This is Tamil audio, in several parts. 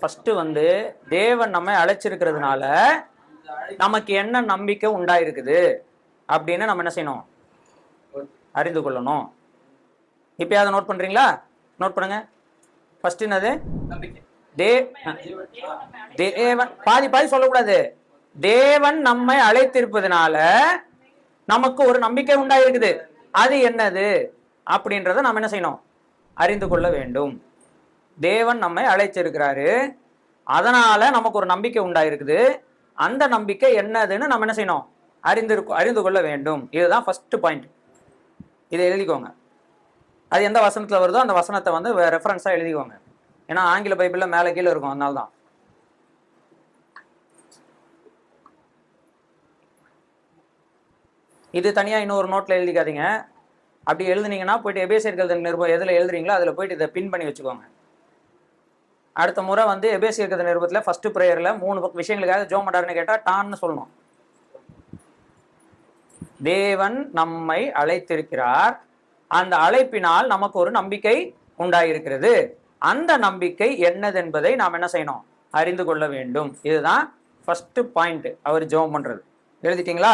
ஃபர்ஸ்ட் வந்து தேவன் நம்மை அழைச்சிருக்கிறதுனால நமக்கு என்ன நம்பிக்கை உண்டாயிருக்குது அப்படின்னு நம்ம என்ன செய்யணும், அறிந்து கொள்ளணும். இப்போ அதை நோட் பண்றீங்களா? நோட் பண்ணுங்க. ஃபர்ஸ்ட் என்னது? தேவன். பாதி பாதி சொல்லக்கூடாது. தேவன் நம்மை அழைத்திருப்பதனால நமக்கு ஒரு நம்பிக்கை உண்டாயிருக்குது. அது என்னது அப்படின்றத நம்ம என்ன செய்யணும், அறிந்து கொள்ள வேண்டும். தேவன் நம்மை அழைச்சிருக்கிறாரு, அதனால நமக்கு ஒரு நம்பிக்கை உண்டாயிருக்குது. அந்த நம்பிக்கை என்னதுன்னு நம்ம என்ன செய்யணும், அறிந்து கொள்ள வேண்டும். இதுதான் ஃபர்ஸ்ட் பாயிண்ட். இதை எழுதிக்கோங்க. அது எந்த வசனத்தில் வருதோ அந்த வசனத்தை வந்து ரெஃபரன்ஸாக எழுதிக்கோங்க. ஏன்னா ஆங்கில பைபிளில் மேலே கீழே இருக்கும், அதனால தான். இது தனியாக இன்னொரு நோட்டில் எழுதிக்காதீங்க. அப்படி எழுதுனீங்கன்னா போயிட்டு எபேசியர்கள் நிருபம் எதில் எழுதுறீங்களோ அதில் போயிட்டு இதை பின் பண்ணி வச்சுக்கோங்க. அடுத்த முறை வந்து எபேசியர்கள் நிருபத்தில் ஃபர்ஸ்ட் ப்ரேயரில் 3 விஷயங்களுக்காக ஜோம் பண்ணாருன்னு கேட்டால் டான்னு சொல்லணும். தேவன் நம்மை அழைத்திருக்கிறார், அந்த அழைப்பினால் நமக்கு ஒரு நம்பிக்கை உண்டாயிருக்கிறது. அந்த நம்பிக்கை என்னது என்பதை நாம் என்ன செய்யணும், அறிந்து கொள்ள வேண்டும். இதுதான் ஃபர்ஸ்ட் பாயிண்ட் அவர் ஜெபம் பண்றது. எழுதிட்டீங்களா?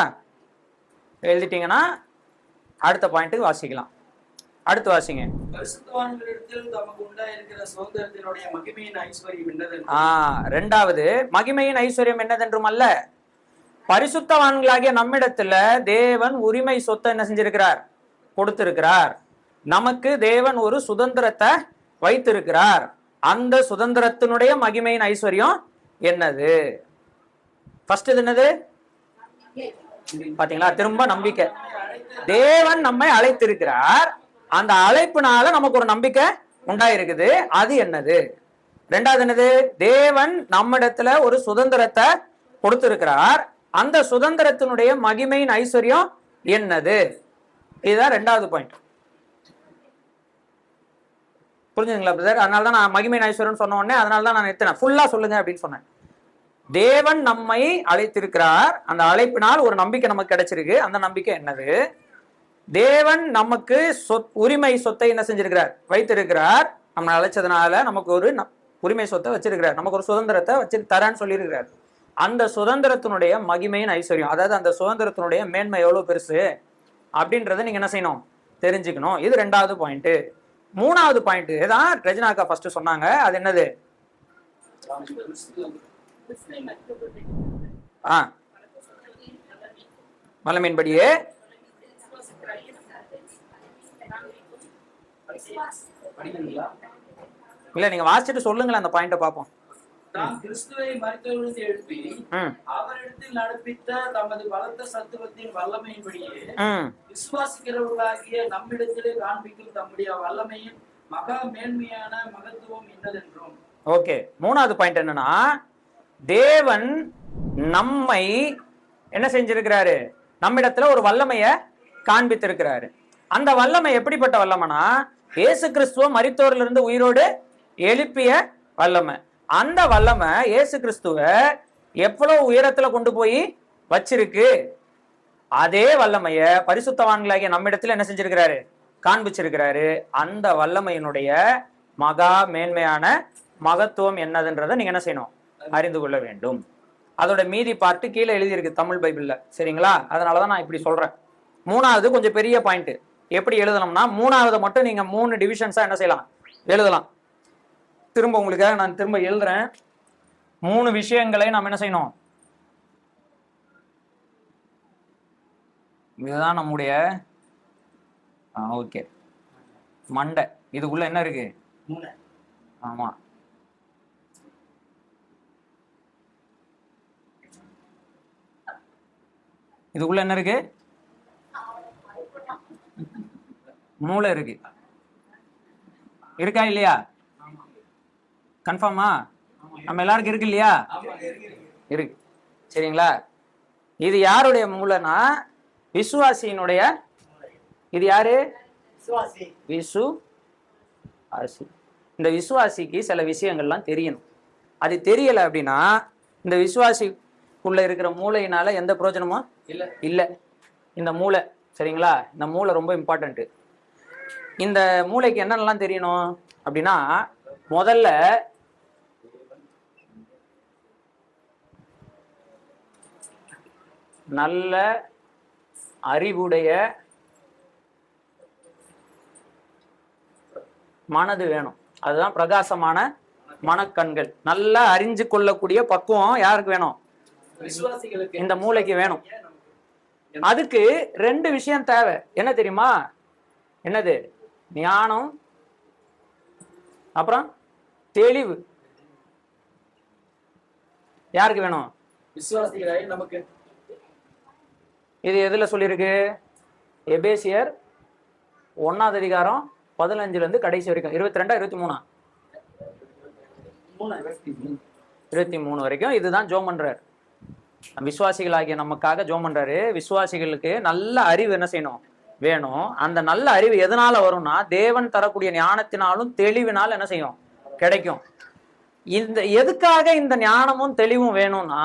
எழுதிட்டீங்கன்னா அடுத்த பாயிண்ட்டுக்கு வாசிக்கலாம். அடுத்து வாசிங்க. ரெண்டாவது, மகிமையின் ஐஸ்வர்யம் என்னதென்றும் அல்ல, பரிசுத்தவான்களாகிய நம்மிடத்துல தேவன் உரிமை சொத்தை என்ன செஞ்சிருக்கிறார், கொடுத்திருக்கிறார். நமக்கு தேவன் ஒரு சுதந்திரத்தை வைத்திருக்கிறார். அந்த சுதந்திரத்தினுடைய மகிமையின் ஐஸ்வர்யம் என்னது? ஃபர்ஸ்ட் இது என்னது பாத்தீங்களா? திரும்ப நம்பிக்கை. தேவன் நம்மை அழைத்திருக்கிறார், அந்த அழைப்புனால நமக்கு ஒரு நம்பிக்கை உண்டாயிருக்குது. அது என்னது? ரெண்டாவது என்னது? தேவன் நம்மிடத்துல ஒரு சுதந்திரத்தை கொடுத்திருக்கிறார், அந்த சுதந்திரத்தினுடைய மகிமையின் ஐஸ்வர்யம் என்னது? இதுதான் ரெண்டாவது பாயிண்ட். புரிஞ்சுங்களா பிரதர்? அதனால தான் நான் மகிமையின் ஐஸ்வர்யம் சொன்ன உடனே அதனால தான் நான் நிறுத்தினேன். ஃபுல்லா சொல்லுங்க அப்படின்னு சொன்னேன். தேவன் நம்மை அழைத்திருக்கிறார், அந்த அழைப்பினால் ஒரு நம்பிக்கை நமக்கு கிடைச்சிருக்கு. அந்த நம்பிக்கை என்னது? தேவன் நமக்கு உரிமை சொத்தை என்ன செஞ்சிருக்கிறார், வைத்திருக்கிறார். நம்ம அழைச்சதுனால நமக்கு ஒரு உரிமை சொத்தை வச்சிருக்கிறார், நமக்கு ஒரு சுதந்திரத்தை வச்சு தரான்னு சொல்லியிருக்கிறார். அந்த சுதந்திரத்தினுடைய மகிமையின் ஐஸ்வர்யம், அதாவது அந்த சுதந்திரத்தினுடைய மேன்மை எவ்வளவு பெருசு அப்படின்றத நீங்க என்ன செய்யணும், தெரிஞ்சுக்கணும். இது ரெண்டாவது பாயிண்ட். மூணாவது பாயிண்ட் தான் ரஜினாக்கா ஃபர்ஸ்ட் சொன்னாங்க. அது என்னது? வல்லமையின்படியே இல்ல, நீங்க வாசிச்சுட்டு சொல்லுங்களேன் அந்த பாயிண்ட பாப்போம். கிறிஸ்துவை மரித்தோரிலிருந்து எழுப்பி அவரிடத்தில் நடப்பித்த தமது பலத்த சத்துவத்தின் வல்லமையின்படியே விசுவாசிக்கிறவர்களாகிய நம்மிடத்திலே காண்பிக்கும் தம்முடைய வல்லமையின் மகா மேன்மையான மகத்துவம் என்னதென்றும். ஓகே, மூணாவது பாயிண்ட் என்னன்னா, தேவன் நம்மை என்ன செஞ்சிருக்கிறாரு, நம்மிடத்துல ஒரு வல்லமைய காண்பித்திருக்கிறாரு. அந்த வல்லமை எப்படிப்பட்ட வல்லமைனா, இயேசு கிறிஸ்துவ மரித்தோரிலிருந்து உயிரோடு எழுப்பிய வல்லமை. அந்த வல்லமை இயேசு கிறிஸ்துவ எவ்வளவு உயரத்துல கொண்டு போய் வச்சிருக்கு. அதே வல்லமைய பரிசுத்தவான்களாகிய நம்மிடத்துல என்ன செஞ்சிருக்கிறாரு, காண்பிச்சிருக்கிறாரு. அந்த வல்லமையினுடைய மகா மேன்மையான மகத்துவம் என்னதுன்றதை நீங்க என்ன செய்யணும், அறிந்து கொள்ள வேண்டும். அதோட மீதி பார்த்து கீழே எழுதியிருக்கு தமிழ் பைபிள்ல, சரிங்களா? அதனாலதான் நான் இப்படி சொல்றேன். மூணாவது கொஞ்சம் பெரிய பாயிண்ட். எப்படி எழுதணும்னா, மூணாவது மட்டும் நீங்க 3 டிவிஷன்ஸா என்ன செய்யலாம், எழுதலாம். திரும்ப உங்களுக்காக நான் திரும்ப எழுதுறேன். 3 விஷயங்களை நாம் என்ன செய்யணும். இதுதான் நம்முடைய ஓகே மண்டை. இதுக்குள்ள என்ன இருக்கு? ஆமா, இதுக்குள்ள என்ன இருக்கு? மூளை இருக்கு. இருக்கா இல்லையா? கன்ஃபார்மா? நம்ம எல்லாருக்கும் இருக்கு இல்லையா? இருக்கு, சரிங்களா? இது யாருடைய மூளைனா, விசுவாசியினுடைய. இது யாரு? விசுவாசி. இந்த விசுவாசிக்கு சில விஷயங்கள்லாம் தெரியணும். அது தெரியல அப்படின்னா இந்த விசுவாசிக்குள்ள இருக்கிற மூளையினால எந்த பிரயோஜனமும் இல்ல. இந்த மூளை, சரிங்களா? இந்த மூளை ரொம்ப இம்பார்ட்டன்ட். இந்த மூளைக்கு என்னென்னலாம் தெரியணும் அப்படின்னா, முதல்ல நல்ல அறிவுடைய மனது வேணும். அதுதான் பிரகாசமான மனக்கண்கள். நல்லா அறிஞ்சு கொள்ளக்கூடிய பக்குவம் யாருக்கு வேணும்? விசுவாசிகளுக்கு, இந்த மூளைக்கு வேணும். அதுக்கு 2 விஷயம் தேவை. என்ன தெரியுமா? என்னது? ஞானம், அப்புறம் தெளிவு. யாருக்கு வேணும்? விசுவாசிகளாய் நமக்கு. இது எதுல சொல்லியிருக்கு? எபேசியர் 1ஆம் அதிகாரம் 15ல இருந்து கடைசி வரைக்கும். 22 23 23 வரைக்கும் இதுதான் ஜோம் பண்றாரு. விசுவாசிகளாகிய நமக்காக ஜோம் பண்றாரு. விசுவாசிகளுக்கு நல்ல அறிவு என்ன செய்யணும்? வேணும். அந்த நல்ல அறிவு எதனால வரும்னா, தேவன் தரக்கூடிய ஞானத்தினாலும் தெளிவினால் என்ன செய்யும்? கிடைக்கும். இந்த எதுக்காக இந்த ஞானமும் தெளிவும் வேணும்னா,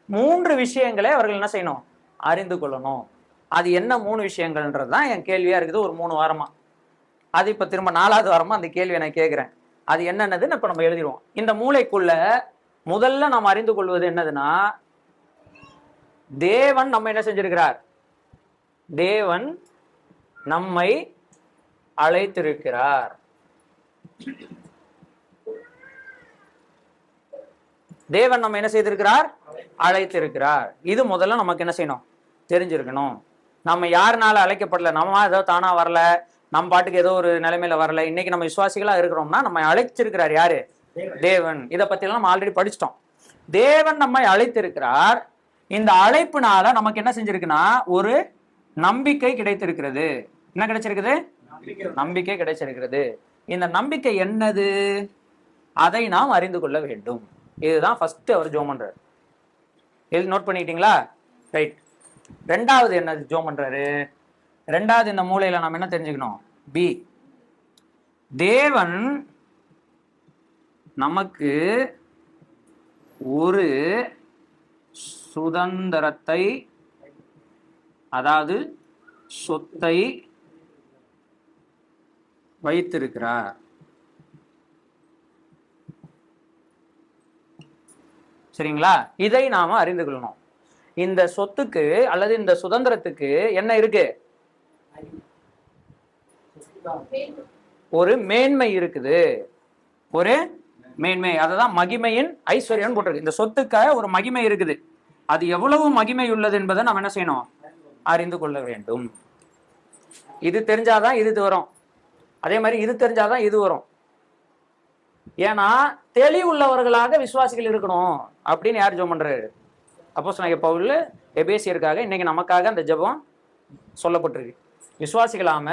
3 விஷயங்களை அவர்கள் என்ன செய்யணும்? அறிந்து கொள்ளணும். அது என்ன 3 விஷயங்கள்ன்றது தான் என் கேள்வியா இருக்குது ஒரு 3 வாரமா. அது இப்ப திரும்ப 4வது வாரமா அந்த கேள்வியை நான் கேட்கிறேன். அது என்னன்னதுன்னு இப்ப நம்ம எழுதிடுவோம். இந்த மூளைக்குள்ள முதல்ல நாம் அறிந்து கொள்வது என்னதுன்னா, தேவன் நம்ம என்ன செஞ்சிருக்கிறார்? தேவன் நம்மை அழைத்திருக்கிறார். தேவன் நம்ம என்ன செய்திருக்கிறார்? அழைத்திருக்கிறார். இது முதல்ல நமக்கு என்ன செய்யணும்? தெரிஞ்சிருக்கணும். நம்ம யாருனால அழைக்கப்படல, நம்ம ஏதோ தானா வரல, நம்ம பாட்டுக்கு ஏதோ ஒரு நிலைமையில வரல. இன்னைக்கு நம்ம விசுவாசிகளா இருக்கிறோம்னா நம்ம அழைச்சிருக்கிறார் யாரு? தேவன். இதை பத்தி எல்லாம் நம்ம ஆல்ரெடி படிச்சிட்டோம். தேவன் நம்மை அழைத்திருக்கிறார். இந்த அழைப்புனால நமக்கு என்ன செஞ்சிருக்குன்னா, ஒரு நம்பிக்கை கிடைத்திருக்கிறது. என்ன கிடைச்சிருக்குது? நம்பிக்கை கிடைச்சிருக்கிறது. இந்த நம்பிக்கை என்னது? அதை நாம் அறிந்து கொள்ள வேண்டும். இதுதான் ஃபர்ஸ்ட் அவர் ஜோம் பண்றாரு. இது நோட் பண்ணிக்கிட்டீங்களா? ரைட். 2வது என்ன ஜோம் பண்றாரு? 2வது இந்த மூலையில நாம் என்ன தெரிஞ்சுக்கணும்? பி, தேவன் நமக்கு ஒரு சுதந்திரத்தை, அதாவது சொத்தை வைத்திருக்கிறார். சரிங்களா? இதை நாம அறிந்து கொள்ளணும். இந்த சொத்துக்கு அல்லது இந்த சுதந்திரத்துக்கு என்ன இருக்கு? ஒரு மேன்மை இருக்குது. ஒரு மேன்மை, அதுதான் மகிமையின் ஐஸ்வர்யம் போட்டிருக்கு. இந்த சொத்துக்காக ஒரு மகிமை இருக்குது. அது எவ்வளவு மகிமை உள்ளது என்பதை நம்ம என்ன செய்யணும்? அறிந்து கொள்ள வேண்டும். இது தெரிஞ்சாதான் இது வரும். அதே மாதிரி இது தெரிஞ்சாதான் இது வரும். ஏன்னா தெளிவுள்ளவர்களாக விசுவாசிகள் இருக்கணும் அப்படின்னு யார் ஜெபம் பண்றாரு? அப்போஸ்தலனாகிய பவுல் எபேசியருக்காக இன்னைக்கு நமக்காக அந்த ஜெபம் சொல்லப்பட்டிருக்கு. விசுவாசிகளாம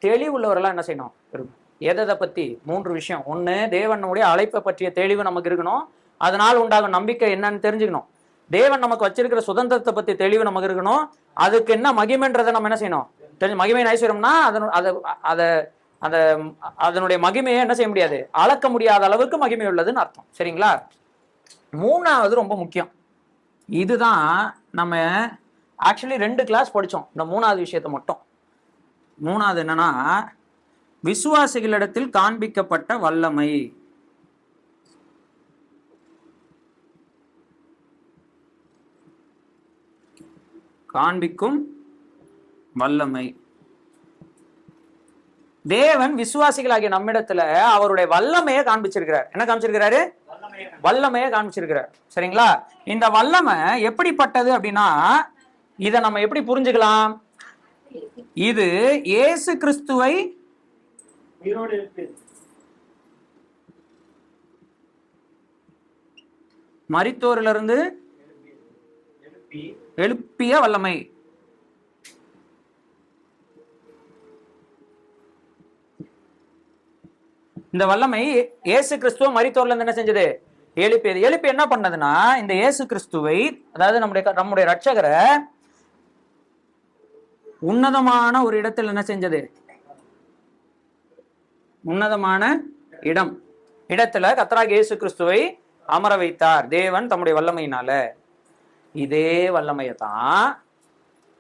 தெளிவுள்ளவர்களா என்ன செய்யணும்? இருக்கும். எதை பத்தி? 3 விஷயம். 1, தேவனுடைய அழைப்பை பற்றிய தெளிவு நமக்கு இருக்கணும். அதனால் உண்டாகும் நம்பிக்கை என்னன்னு தெரிஞ்சுக்கணும். தேவன் நமக்கு வச்சிருக்கிற சுதந்திரத்தை பத்தி தெளிவு நமக்கு இருக்கணும். அதுக்கு என்ன மகிமைன்றதை நம்ம என்ன செய்யணும்? தெரிஞ்சு. மகிமையின் ஐஸ்வர்யம்னா அதனுடைய மகிமையை என்ன செய்ய முடியாது? அளக்க முடியாத அளவுக்கு மகிமை உள்ளதுன்னு அர்த்தம். சரிங்களா? 3வது ரொம்ப முக்கியம். இதுதான் நம்ம ஆக்சுவலி 2 கிளாஸ் படிச்சோம். இந்த 3வது விஷயத்தை மட்டும். 3வது என்னன்னா, விசுவாசிகளிடத்தில் காண்பிக்கப்பட்ட வல்லமை. காண்பிக்கும் வல்லமை. தேவன் விசுவாசிகளாகிய நம்மிடத்துல அவருடைய வல்லமையை காண்பிச்சிருக்கிறார். என்ன காமிச்சிருக்கிறாரு? வல்லமையை காமிச்சிருக்கிறார். சரிங்களா? இந்த வல்லமை எப்படிப்பட்டது அப்படின்னா, இதை நம்ம எப்படி புரிஞ்சுக்கலாம்? இது இயேசு கிறிஸ்துவை மரித்தோரிலிருந்து எழுப்பிய வல்லமை. இந்த வல்லமை இயேசு கிறிஸ்துவ மரித்தோர்ல இருந்து என்ன செஞ்சது? எழுப்பியது. எழுப்பி என்ன பண்ணதுன்னா, இந்த இயேசு கிறிஸ்துவை, அதாவது நம்முடைய ரட்சகரை உன்னதமான ஒரு இடத்தில் என்ன செஞ்சது? உன்னதமான இடத்துல கர்த்தராகிய இயேசு கிறிஸ்துவை அமர வைத்தார் தேவன் தம்முடைய வல்லமையினால. இதே வல்லமையை தான்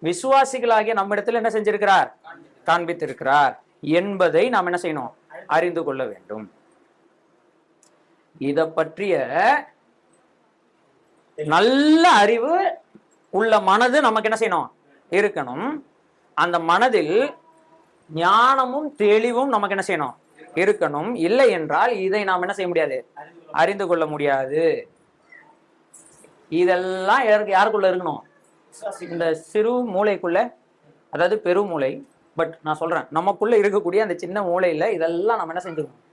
விசுவாசிகளாகிய நம்மிடத்தில் என்ன செஞ்சிருக்கிறார்? காண்பித்திருக்கிறார் என்பதை நாம் என்ன செய்யணும்? அறிந்து கொள்ள வேண்டும். இத பற்றிய நல்ல அறிவு உள்ள மனது நமக்கு என்ன செய்யணும்? இருக்கணும். அந்த மனதில் ஞானமும் தெளிவும் நமக்கு என்ன செய்யணும்? இருக்கணும். இல்லை என்றால் இதை நாம் என்ன செய்ய முடியாது? அறிந்து கொள்ள முடியாது. இதெல்லாம் யாருக்குள்ள இருக்கணும்? இந்த சிறு மூளைக்குள்ள, அதாவது பெருமூளை. பட் நான் சொல்றேன், நமக்குள்ள இருக்கக்கூடிய அந்த சின்ன மூளையில இதெல்லாம் நம்ம என்ன செஞ்சுக்கணும்?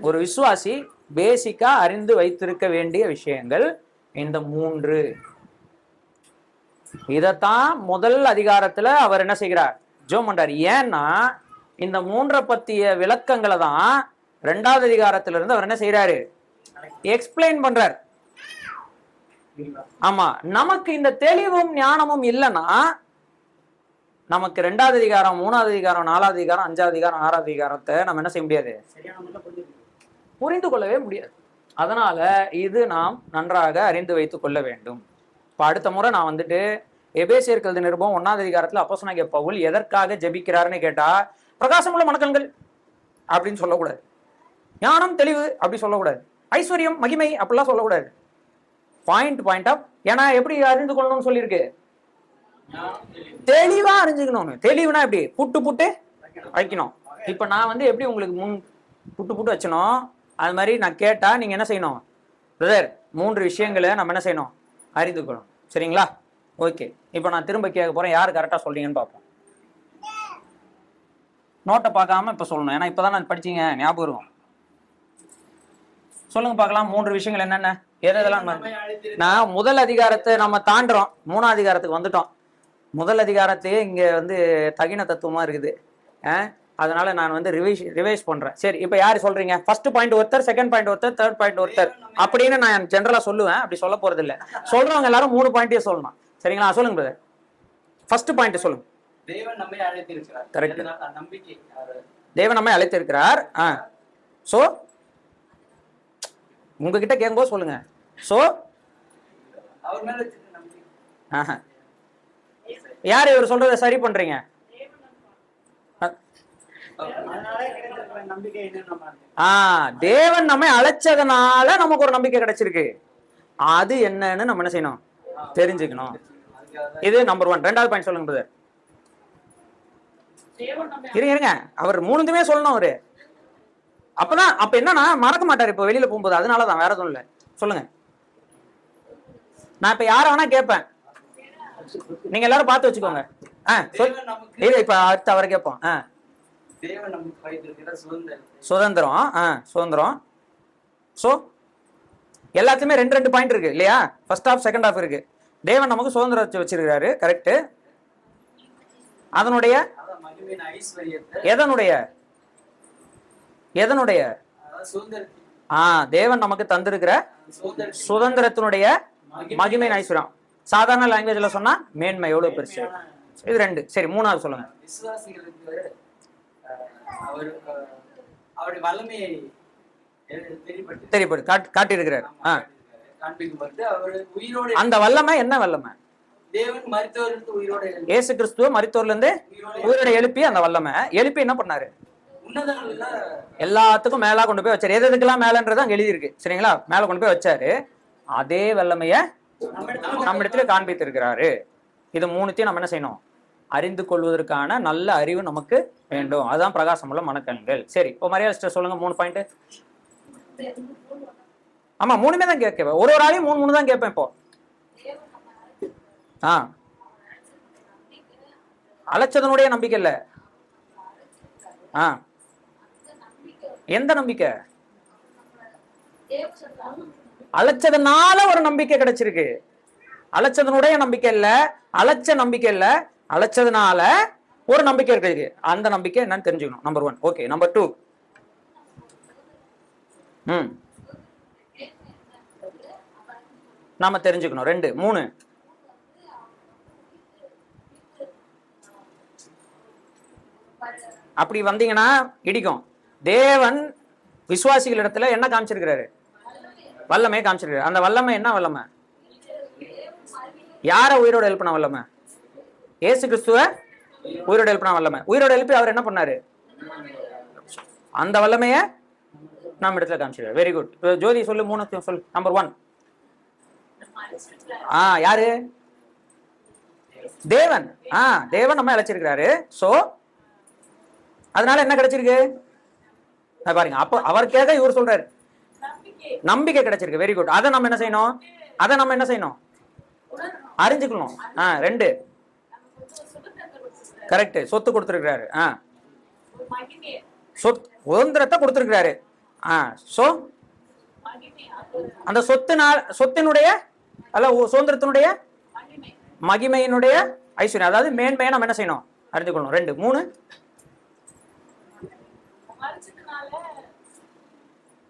ஒரு விசுவாசி பேசிக்கா அறிந்து வைத்திருக்க வேண்டிய விஷயங்கள் இந்த 3. இதத்தான் முதல் அதிகாரத்துல அவர் என்ன செய்கிறார்? ஜோம் பண்றார். ஏன்னா இந்த 3 பத்திய விளக்கங்களை தான் 2வது அதிகாரத்துல இருந்து அவர் என்ன செய்யறாரு? எக்ஸ்பிளைன் பண்றார். ஆமா, நமக்கு இந்த தெளிவும் ஞானமும் இல்லைன்னா நமக்கு 2வது அதிகாரம், 3வது அதிகாரம், 4வது அதிகாரம், 5வது அதிகாரம், 6வது அதிகாரத்தை நம்ம என்ன செய்ய முடியாது? புரிந்து கொள்ளவே முடியாது. அதனால இது நாம் நன்றாக அறிந்து வைத்துக் கொள்ள வேண்டும். இப்ப அடுத்த முறை நான் வந்துட்டு எபேசியர் எழுதின நிருபம் 1வது அதிகாரத்துல அப்போஸ்தலனாகிய பவுல் எதற்காக ஜெபிக்கிறாருன்னு கேட்டா, பிரகாசமுள்ள மனக்கண்கள் அப்படின்னு சொல்லக்கூடாது, ஞானம் தெளிவு அப்படி சொல்லக்கூடாது, ஐஸ்வர்யம் மகிமை அப்படிலாம் சொல்லக்கூடாது. Point off. ஏன்னா எப்படி அறிந்து கொள்ளணும்னு சொல்லியிருக்கு? தெளிவா அறிஞ்சுக்கணும். தெளிவுனா எப்படி? புட்டு வைக்கணும். இப்ப நான் வந்து எப்படி உங்களுக்கு முன் புட்டு வச்சணும், அது மாதிரி நான் கேட்டா நீங்க என்ன செய்யணும்? பிரதர் 3 விஷயங்களை நம்ம என்ன செய்யணும்? அறிந்து கொள்ளணும். சரிங்களா? ஓகே. இப்ப நான் திரும்ப கேட்க போறேன், யாரு கரெக்டா சொல்றீங்கன்னு பார்ப்போம். நோட்டை பார்க்காம இப்ப சொல்லணும், ஏன்னா இப்பதான் நான் படிச்சீங்க ஞாபகம் இருக்கும். சொல்லுங்க பார்க்கலாம், 3 விஷயங்கள் என்னென்ன? எதெல்லாம்? நான் முதல் அதிகாரத்தை நம்ம தாண்டுறோம், 3வது அதிகாரத்துக்கு வந்துட்டோம். முதல் அதிகாரத்தையே இங்க வந்து தகின தத்துவமா இருக்குது. அதனால நான் வந்து ரிவைஸ் பண்றேன். சரி, இப்ப யாரு சொல்றீங்க? ஃபர்ஸ்ட் பாயிண்ட் ஒருத்தர், செகண்ட் பாயிண்ட் ஒருத்தர், தேர்ட் பாயிண்ட் ஒருத்தர் அப்படின்னு நான் ஜெனரலா சொல்லுவேன். அப்படி சொல்ல போறது இல்ல. சொல்றவங்க எல்லாரும் 3 பாயிண்டே சொல்லணும். சரிங்களா? சொல்லுங்க பிரதர். ஃபர்ஸ்ட் பாயிண்ட் சொல்லுங்க. தேவன் நம்மை அழைத்திருக்கிறார். கரெக்ட். நம்பிக்கை. தேவன் நம்மை அழைத்திருக்கிறார். சோ உங்ககிட்ட கேட்கும்போது சொல்லுங்க. சோ அவர் மேல நம்பிக்கை. யார் இவர் சொல்றதை சரி பண்றீங்க? தேவன் நம்மை அழைச்சதுனால நமக்கு ஒரு நம்பிக்கை கிடைச்சிருக்கு. அது என்னன்னு நம்ம என்ன செய்யணும்? தெரிஞ்சுக்கணும். இது நம்பர் 1. 2வது பாயிண்ட் சொல்லுங்க பிரதர். இருங்க, அவர் 3மே சொல்லணும் அவரு. அப்பதான் அப்ப என்னன்னா மறக்க மாட்டாரு இப்ப வெளியில போகும்போது. அதனாலதான், வேற எதுவும் இல்ல. சொல்லுங்க. நான் இப்ப யார வேணா கேட்பேன், நீங்க எல்லாரும் பார்த்து வச்சுக்கோங்க. இப்ப அடுத்து அவரை கேட்போம். சுதந்திரம். சுதந்திரம். சோ எல்லாத்துலயுமே 2 பாயிண்ட் இருக்கு இல்லையா? ஃபர்ஸ்ட் ஹாஃப், செகண்ட் ஹாஃப் இருக்கு. தேவன் நமக்கு சுதந்திரத்தை வச்சிருக்காரு. கரெக்ட். அதனுடைய எதனுடைய தேவன் நமக்கு தந்திருக்கிற சுதந்திரத்தினுடைய மகிமை ஐஸ்வர்யம். சாதாரண லாங்குவேஜ்ல சொன்னா மேன்மை எவ்வளவு பெருசு. இது 2. சரி, 3வது சொல்லுங்க. காட்டியிருக்கிறார். அந்த வல்லமை என்ன வல்லமை? இயேசு கிறிஸ்துவ மரித்தோர்ல இருந்து உயிரோட எழுப்பி, அந்த வல்லமை எழுப்பி என்ன பண்ணாரு? எல்லாத்துக்கும் மேலா கொண்டு போய் வச்சாரு. எதுக்கெல்லாம் மேலன்றது அங்க எழுதி இருக்கு. சரிங்களா? மேல கொண்டு போய் வச்சாரு. அதே வல்லமைய நம்ம இடத்துல காண்பித்திருக்கிறாரு. இது 3த்தையும் நம்ம என்ன செய்யணும்? அறிந்து கொள்வதற்கான நல்ல அறிவு நமக்கு வேண்டும். அதுதான் பிரகாசமுள்ள மனக்கண்கள். சரி, இப்போ மரியாதை சொல்லுங்க 3 பாயிண்ட். ஆமா, 3மே தான் கேட்பேன். ஒரு ஆளையும் 3 தான் கேட்பேன் இப்போ. அழைச்சதனுடைய நம்பிக்கை இல்ல. எந்த நம்பிக்கை? அழைச்சதுனால ஒரு நம்பிக்கை கிடைச்சிருக்கு. அழைச்சதனுடைய நம்பிக்கை இல்ல, அழைச்ச நம்பிக்கை இல்ல, அழைச்சதுனால ஒரு நம்பிக்கை இருக்கு. அந்த நம்பிக்கை என்னன்னு தெரிஞ்சுக்கணும். நம்பர் 1. ஓகே. நம்பர் 2. நாம தெரிஞ்சுக்கணும். 2. 3. அப்படி வந்தீங்கன்னா இடிக்கும். தேவன் விசுவாசிகள் இடத்துல என்ன காமிச்சிருக்கிறாரு? வல்லமை காமிச்சிருக்காரு. அந்த வல்லமை என்ன வல்லமை? யார உயிரோட எழுப்பின வல்லமை? இயேசு கிறிஸ்துவ உயிரோட எழுப்பின வல்லமை. உயிரோட எழுப்பி அவர் என்ன பண்ணாரு? அந்த வல்லமைய நம்ம இடத்துல காமிச்சிருக்காரு. Very good. ஜோதி சொல்லு. 3 சொல்லு. நம்பர் 1. யாரு? தேவன் தேவன் நம்ம அழைச்சிருக்கிறாரு. சோ அதனால என்ன கிடைச்சிருக்கு பாருங்க. அப்போ அவருக்காக இவர் சொல்றாரு நம்பிக்கை கிடைச்சிருக்கு. Very good. அதை நம்ம என்ன செய்யணும்? அறிஞ்சுக்கணும். 2 கரெக்ட். சொத்து கொடுத்திருக்கிறாரு. சுதந்திரத்தை கொடுத்திருக்கிறாரு. சோ அந்த சொத்தினுடைய அல்ல சுதந்திரத்தினுடைய மகிமையினுடைய ஐஸ்வர்யம், அதாவது மேன்மையை நம்ம என்ன செய்யணும்? அறிஞ்சுக்கணும். 2 3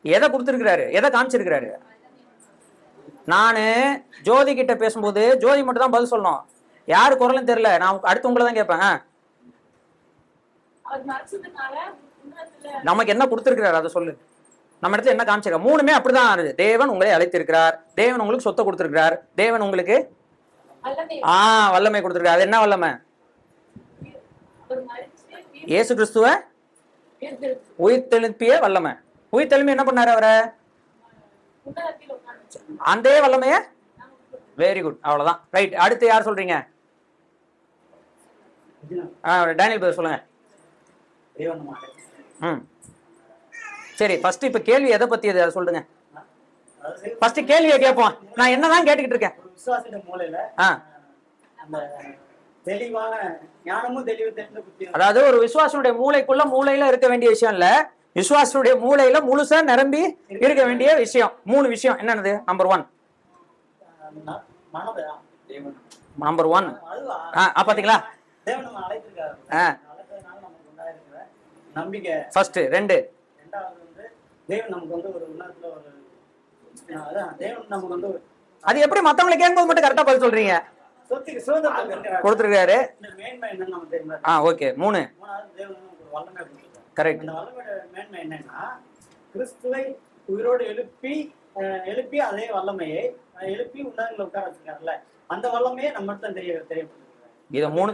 எதை கொடுத்திருக்கிறாரு? எதை காமிச்சிருக்கிறாரு? நானு ஜோதி கிட்ட பேசும்போது ஜோதி மட்டும் தான் பதில் சொல்லணும். யாரு குரலும் தெரியல, நான் அடுத்து உங்களை தான் கேட்பேன். நமக்கு என்ன கொடுத்திருக்கிறாரு அதை சொல்லு. நம்ம இடத்துல என்ன காமிச்சிருக்க? 3மே அப்படிதான் ஆறுது. தேவன் உங்களை அழைத்திருக்கிறார், தேவன் உங்களுக்கு சொத்தை கொடுத்திருக்கிறார், தேவன் உங்களுக்கு வல்லமை கொடுத்திருக்காரு. அது என்ன வல்லமை? இயேசு கிறிஸ்துவ உயிர்த்தெழுப்பிய வல்லமை. உயிர்த்தெழுப்பி என்ன பண்ணாரு? அவரை அந்த வல்லமைய. Very good. அவ்வளவுதான். ரைட். அடுத்து யார் சொல்றீங்க? டேனியல் பிரதர் சொல்லுங்க. சரி, ஃபர்ஸ்ட் இப்ப கேள்வி எதை பத்தி அதை சொல்லுங்க. ஃபர்ஸ்ட் கேள்வியை கேட்போம். நான் என்னதான் கேட்டுக்கிட்டு இருக்கேன்? அதாவது ஒரு விசுவாசனுடைய மூளையில இருக்க வேண்டிய விஷயம் இல்ல, விசுவாசனுடைய மூளையில முழுசா நிரம்பி இருக்க வேண்டிய விஷயம். 3 விஷயம். என்னது? நம்பர் 1 பாத்தீங்களா? ஃபர்ஸ்ட் 2 அது எப்படி மத்தவங்களை கேட்கும்போது மட்டும் கரெக்டா பதில் சொல்றீங்க? கொடுத்திருக்காரு. ஓகே. 3 கரெக்ட். கிறிஸ்துவை உயிரோடு எழுப்பி அதே வல்லமையை எழுப்பி உண்டாங்கல உட்கார வச்சிருக்காருல்ல, அந்த வல்லமையே நம்மகிட்ட தெரியப்படுது. இது 3.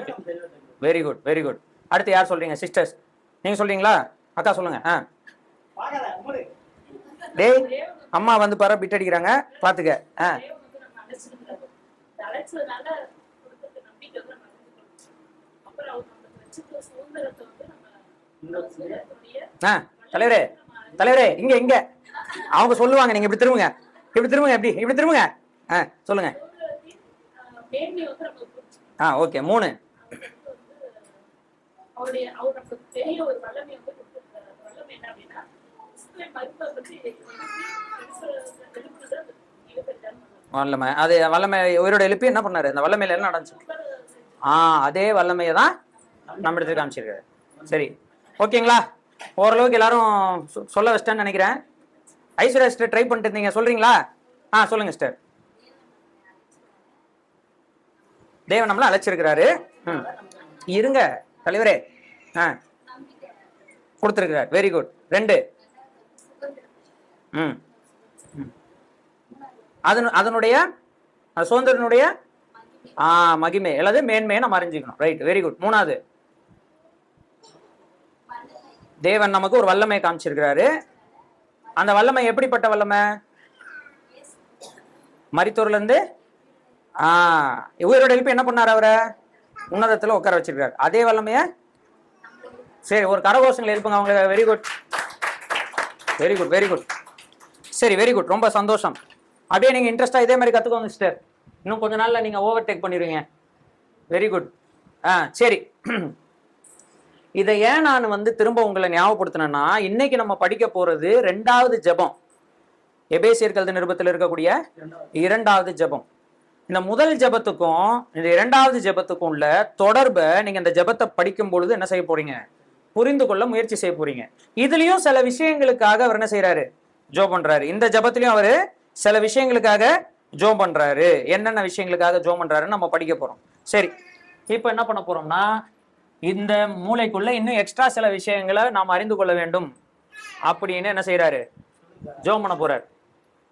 Very good, very good. அடுத்து யார் சொல்றீங்க? சிஸ்டர்ஸ் நீங்க சொல்றீங்களா? அக்கா சொல்லுங்க. டேய் அம்மா வந்து பாரு பிட் அடிக்கிறாங்க பாத்துக்க. தலைவரே இங்க அவங்க சொல்லுவாங்க, நீங்க இப்படி திரும்புங்க, இப்படி திரும்புங்க. சொல்லுங்க. ஓகே. 3 வல்லமை. அது வல்லமை உயிரோட எழுப்பி என்ன பண்ணாரு? அந்த வல்லமையில என்ன நடந்துச்சு? அதே வல்லமையை தான் நம்ம இடத்துக்கு காமிச்சிருக்காரு. சரி, ஓகேங்களா? ஓரளவுக்கு எல்லாரும் சொல்ல வச்சிட்டேன்னு நினைக்கிறேன். ஐஸ்வர்யா சிஸ்டர் ட்ரை பண்ணிட்டு இருந்தீங்க, சொல்றீங்களா? சொல்லுங்க சிஸ்டர். தேவன் நம்மள அழைச்சிருக்கிறாரு. இருங்க தலைவரே. கொடுத்திருக்கிறார். Very good. 2 அதனுடைய சுதந்திரனுடைய மகிமை அல்லது மேன்மையை நம்ம அறிஞ்சிக்கணும். Right, very good. 3வது தேவன் நமக்கு ஒரு வல்லமை காமிச்சிருக்கிறாரு. அந்த வல்லமை எப்படிப்பட்ட வல்லமை? மரித்தோர்ல இருந்து உயிரோட எழுப்பி என்ன பண்ணாரு? அவரை உன்னதத்துல உட்கார வச்சிருக்காரு. அதே வல்லமைய. சரி, ஒரு கரகோஷங்களை எழுப்புங்க அவங்களுக்கு. Very good, very good, very good. சரி, வெரி குட். ரொம்ப சந்தோஷம். அப்படியே நீங்க இன்ட்ரெஸ்டா இதே மாதிரி கத்துக்கோங்க சிஸ்டர். இன்னும் கொஞ்ச நாள்ல நீங்க ஓவர் டேக் பண்ணிடுவீங்க. Very good. சரி, இதை ஏன் நான் வந்து திரும்ப உங்களை ஞாபகப்படுத்தினேன்னா, இன்னைக்கு நம்ம படிக்க போறது 2வது ஜெபம். எபேசியர்கள் நிருபத்தில் இருக்கக்கூடிய 2வது ஜெபம். இந்த முதல் ஜெபத்துக்கும் இந்த 2வது ஜெபத்துக்கும் உள்ள தொடர்பை நீங்க இந்த ஜெபத்தை படிக்கும் பொழுது என்ன செய்ய போறீங்க? புரிந்து கொள்ள முயற்சி செய்ய போறீங்க. இதுலயும் சில விஷயங்களுக்காக அவர் என்ன செய்யறாரு? ஜெபம் பண்றாரு. இந்த ஜெபத்திலயும் அவரு சில விஷயங்களுக்காக ஜெபம் பண்றாரு. என்னென்ன விஷயங்களுக்காக ஜெபம் பண்றாருன்னு நம்ம படிக்க போறோம். சரி, இப்ப என்ன பண்ண போறோம்னா, இந்த மூளைக்குள்ள இன்னும் எக்ஸ்ட்ரா சில விஷயங்களை நாம் அறிந்து கொள்ள வேண்டும் அப்படின்னு என்ன செய்யறாரு? ஜெபம் பண்ண போறாரு.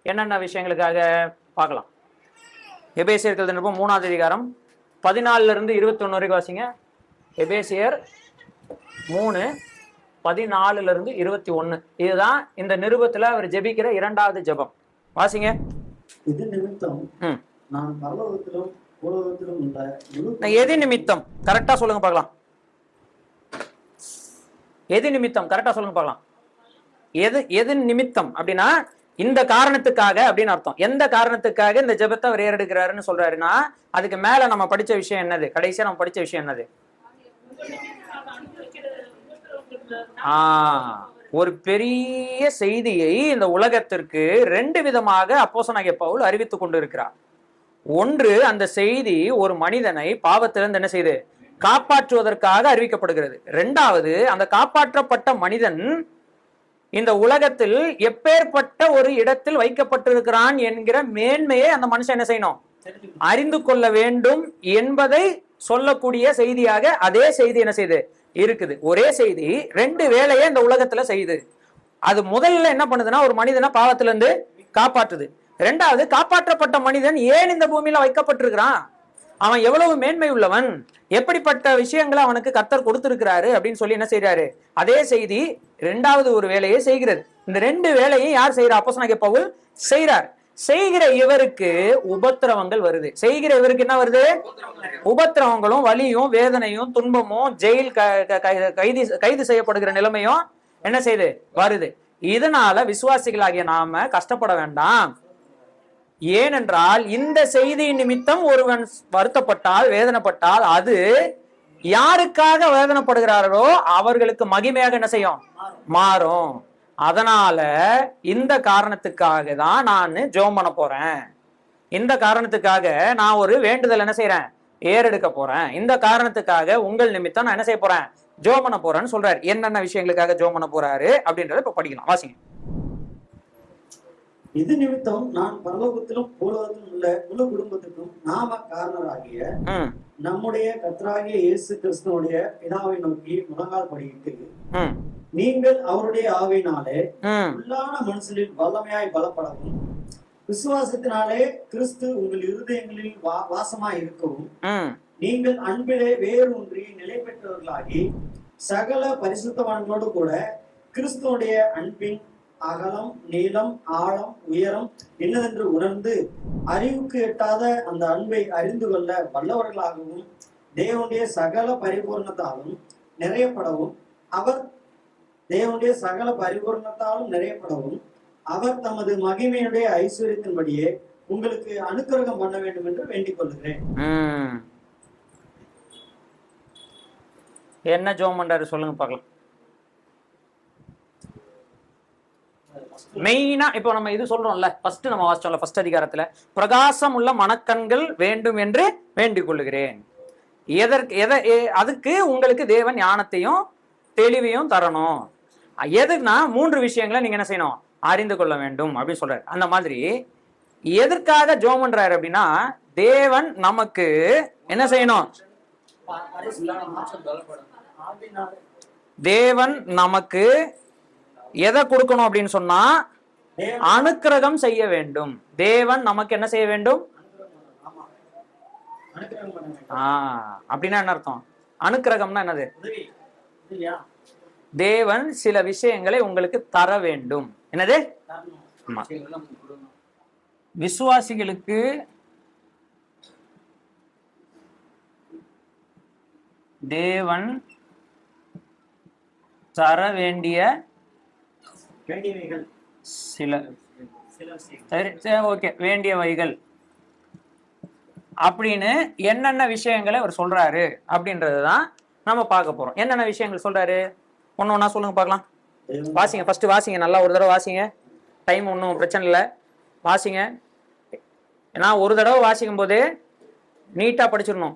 என்னென்ன விஷயங்களுக்காக பார்க்கலாம். எபேசியர்கள் நிருபம் 3வது அதிகாரம் 14 இருந்து 21 வரைக்கும் வாசிங்க. எபேசியர் 3 14 இருந்து 21. இதுதான் இந்த நிருபத்துல அவர் ஜெபிக்கிற 2வது ஜெபம். வாசிங்க. இது நிமித்தம் நான் பரலோகத்திலும் பூலோகத்திலும் உள்ள முழு எது நிமித்தம் கரெக்டா சொல்லுங்க பார்க்கலாம். எது நிமித்தம் கரெக்டா சொல்லுங்க பார்க்கலாம். எது எது நிமித்தம் அப்படின்னா இந்த காரணத்துக்காக அப்படின்னு அர்த்தம். எந்த காரணத்துக்காக இந்த ஜெபத்தை அவர் ஏறெடுக்கிறாருன்னு சொல்றாருன்னா அதுக்கு மேல நம்ம படிச்ச விஷயம் என்னது? கடைசியா நம்ம படிச்ச விஷயம் என்னது? ஒரு பெரிய செய்தியை இந்த உலகத்திற்கு 2 விதமாக அப்போஸ்தலனாகிய பவுல் அறிவித்துக் கொண்டிருக்கிறார். ஒன்று, அந்த செய்தி ஒரு மனிதனை பாவத்திலிருந்து என்ன செய்து காப்பாற்றுவதற்காக அறிவிக்கப்படுகிறது. 2வது, அந்த காப்பாற்றப்பட்ட மனிதன் இந்த உலகத்தில் எப்பேற்பட்ட ஒரு இடத்தில் வைக்கப்பட்டிருக்கிறான் என்கிற மேன்மையை அந்த மனுஷன் என்ன செய்யணும்? அறிந்து கொள்ள வேண்டும் என்பதை சொல்லக்கூடிய செய்தியாக அதே செய்தி என்ன செய்யுது இருக்குது. ஒரே செய்தி 2 வேலையை இந்த உலகத்துல செய்யுது. அது முதல்ல என்ன பண்ணுதுன்னா ஒரு மனிதனை பாவத்துல இருந்து காப்பாற்றுது. 2வது, காப்பாற்றப்பட்ட மனிதன் ஏன் இந்த பூமியில வைக்கப்பட்டிருக்கிறான், அவன் எவ்வளவு மேன்மை உள்ளவன், எப்படிப்பட்ட விஷயங்களை அவனுக்கு கர்த்தர் கொடுத்திருக்கிறாரு அப்படின்னு சொல்லி என்ன செய்யறாரு. அதே செய்தி 2வது ஒரு வேலையை செய்கிறது. இந்த 2 வேலையை யார் செய்யறா? அப்போஸ்தலனாகிய பவுல் செய்யறார். செய்கிற இவருக்கு உபத்திரவங்கள் வருது. செய்கிற இவருக்கு என்ன வருது? உபத்திரவங்களும் வலியும் வேதனையும் துன்பமும் ஜெயில் கைது செய்யப்படுகிற நிலைமையும் என்ன செய்யுது வருது. இதனால விசுவாசிகளாகிய நாம கஷ்டப்பட வேண்டாம். ஏனென்றால் இந்த செய்தி நிமித்தம் ஒருவன் வருத்தப்பட்டால் வேதனைப்பட்டால் அது யாருக்காக வேதனைப்படுகிறாரோ அவர்களுக்கு மகிமையாக என்ன செய்யும்? மாறும். அதனால இந்த காரணத்துக்காக தான் நான் ஜெபம் பண்ண போறேன். இந்த காரணத்துக்காக நான் ஒரு வேண்டுதல் என்ன செய்யறேன்? ஏறெடுக்க போறேன். இந்த காரணத்துக்காக உங்கள் நிமித்தம் நான் என்ன செய்ய போறேன்? ஜெபம் பண்ண போறேன்னு சொல்றாரு. என்னென்ன விஷயங்களுக்காக ஜெபம் பண்ண போறாரு அப்படின்றத இப்ப படிக்கலாம். வாசிங்க. இது நிமித்தம் நான் பரலோகத்திலும் பூலோகத்திலும் உள்ள முழு குடும்பத்துக்கும் நாம காரணராகிய நம்முடைய கர்த்தராகிய இயேசு கிறிஸ்துவுடைய பிதாவை நோக்கி முழங்கால் படியிட்டு நீங்கள் அவருடைய ஆவியினாலே உள்ளான மனுஷனில் வல்லமையாய் பலப்படவும் விசுவாசத்தினாலே கிறிஸ்து உங்கள் இருதயங்களில் வாசமாய் இருக்கவும் நீங்கள் அன்பிலே வேரூன்றி நிலை பெற்றவர்களாகி சகல பரிசுத்தவான்களோடு கூட கிறிஸ்துவுடைய அன்பின் அகலம் நீளம் ஆழம் உயரம் என்னதென்று உணர்ந்து அறிவுக்கு எட்டாத அந்த அன்பை அறிந்து கொள்ள வல்லவர்களாகவும் தேவனுடைய சகல பரிபூர்ணத்தாலும் நிறையப்படவும் அவர் தமது மகிமையுடைய ஐஸ்வர்யத்தின்படியே உங்களுக்கு அனுக்கிரகம் பண்ண வேண்டும் என்று வேண்டிக் கொள்கிறேன். என்ன ஜெபம் பண்றாரு சொல்லுங்க பார்க்கலாம். மெயினா இப்போ நம்ம இது சொல்றோம்ல, ஃபர்ஸ்ட் நம்ம வாசிச்சோம்ல, ஃபர்ஸ்ட் அதிகாரத்துல பிரகாசம் உள்ள மனக்கண்கள் வேண்டும் என்று வேண்டிக் கொள்ளுகிறேன். அதுக்கு உங்களுக்கு தேவன் ஞானத்தையும் தெளிவையும் தரணும். எதுக்குன்னா 3 விஷயங்களை நீங்க என்ன செய்யணும்? அறிந்து கொள்ள வேண்டும் அப்படின்னு சொல்றாரு. அந்த மாதிரி எதற்காக ஜெபம் பண்றாரு அப்படின்னா தேவன் நமக்கு என்ன செய்யணும்? தேவன் நமக்கு எதை கொடுக்கணும் அப்படின்னு சொன்னா அனுக்கிரகம் செய்ய வேண்டும். தேவன் நமக்கு என்ன செய்ய வேண்டும்? அப்படின்னா என்ன அர்த்தம்? அனுக்கிரகம்னா என்னது? தேவன் சில விஷயங்களை உங்களுக்கு தர வேண்டும். என்னது? விசுவாசிகளுக்கு தேவன் தர வேண்டிய சில வேண்டியவைகள் அப்படின்னு என்னென்ன விஷயங்களை அவர் சொல்றாரு அப்படின்றதுதான் நம்ம பார்க்க போறோம். என்னென்ன விஷயங்கள் சொல்றாரு ஒன்னு ஒன்னா சொல்லுங்க பார்க்கலாம். வாசிங்க, ஃபர்ஸ்ட் வாசிங்க, நல்லா ஒரு தடவை வாசிங்க. டைம் ஒன்றும் பிரச்சனை இல்லை, வாசிங்க. ஏன்னா ஒரு தடவை வாசிக்கும் போதே நீட்டா படிச்சிடணும்.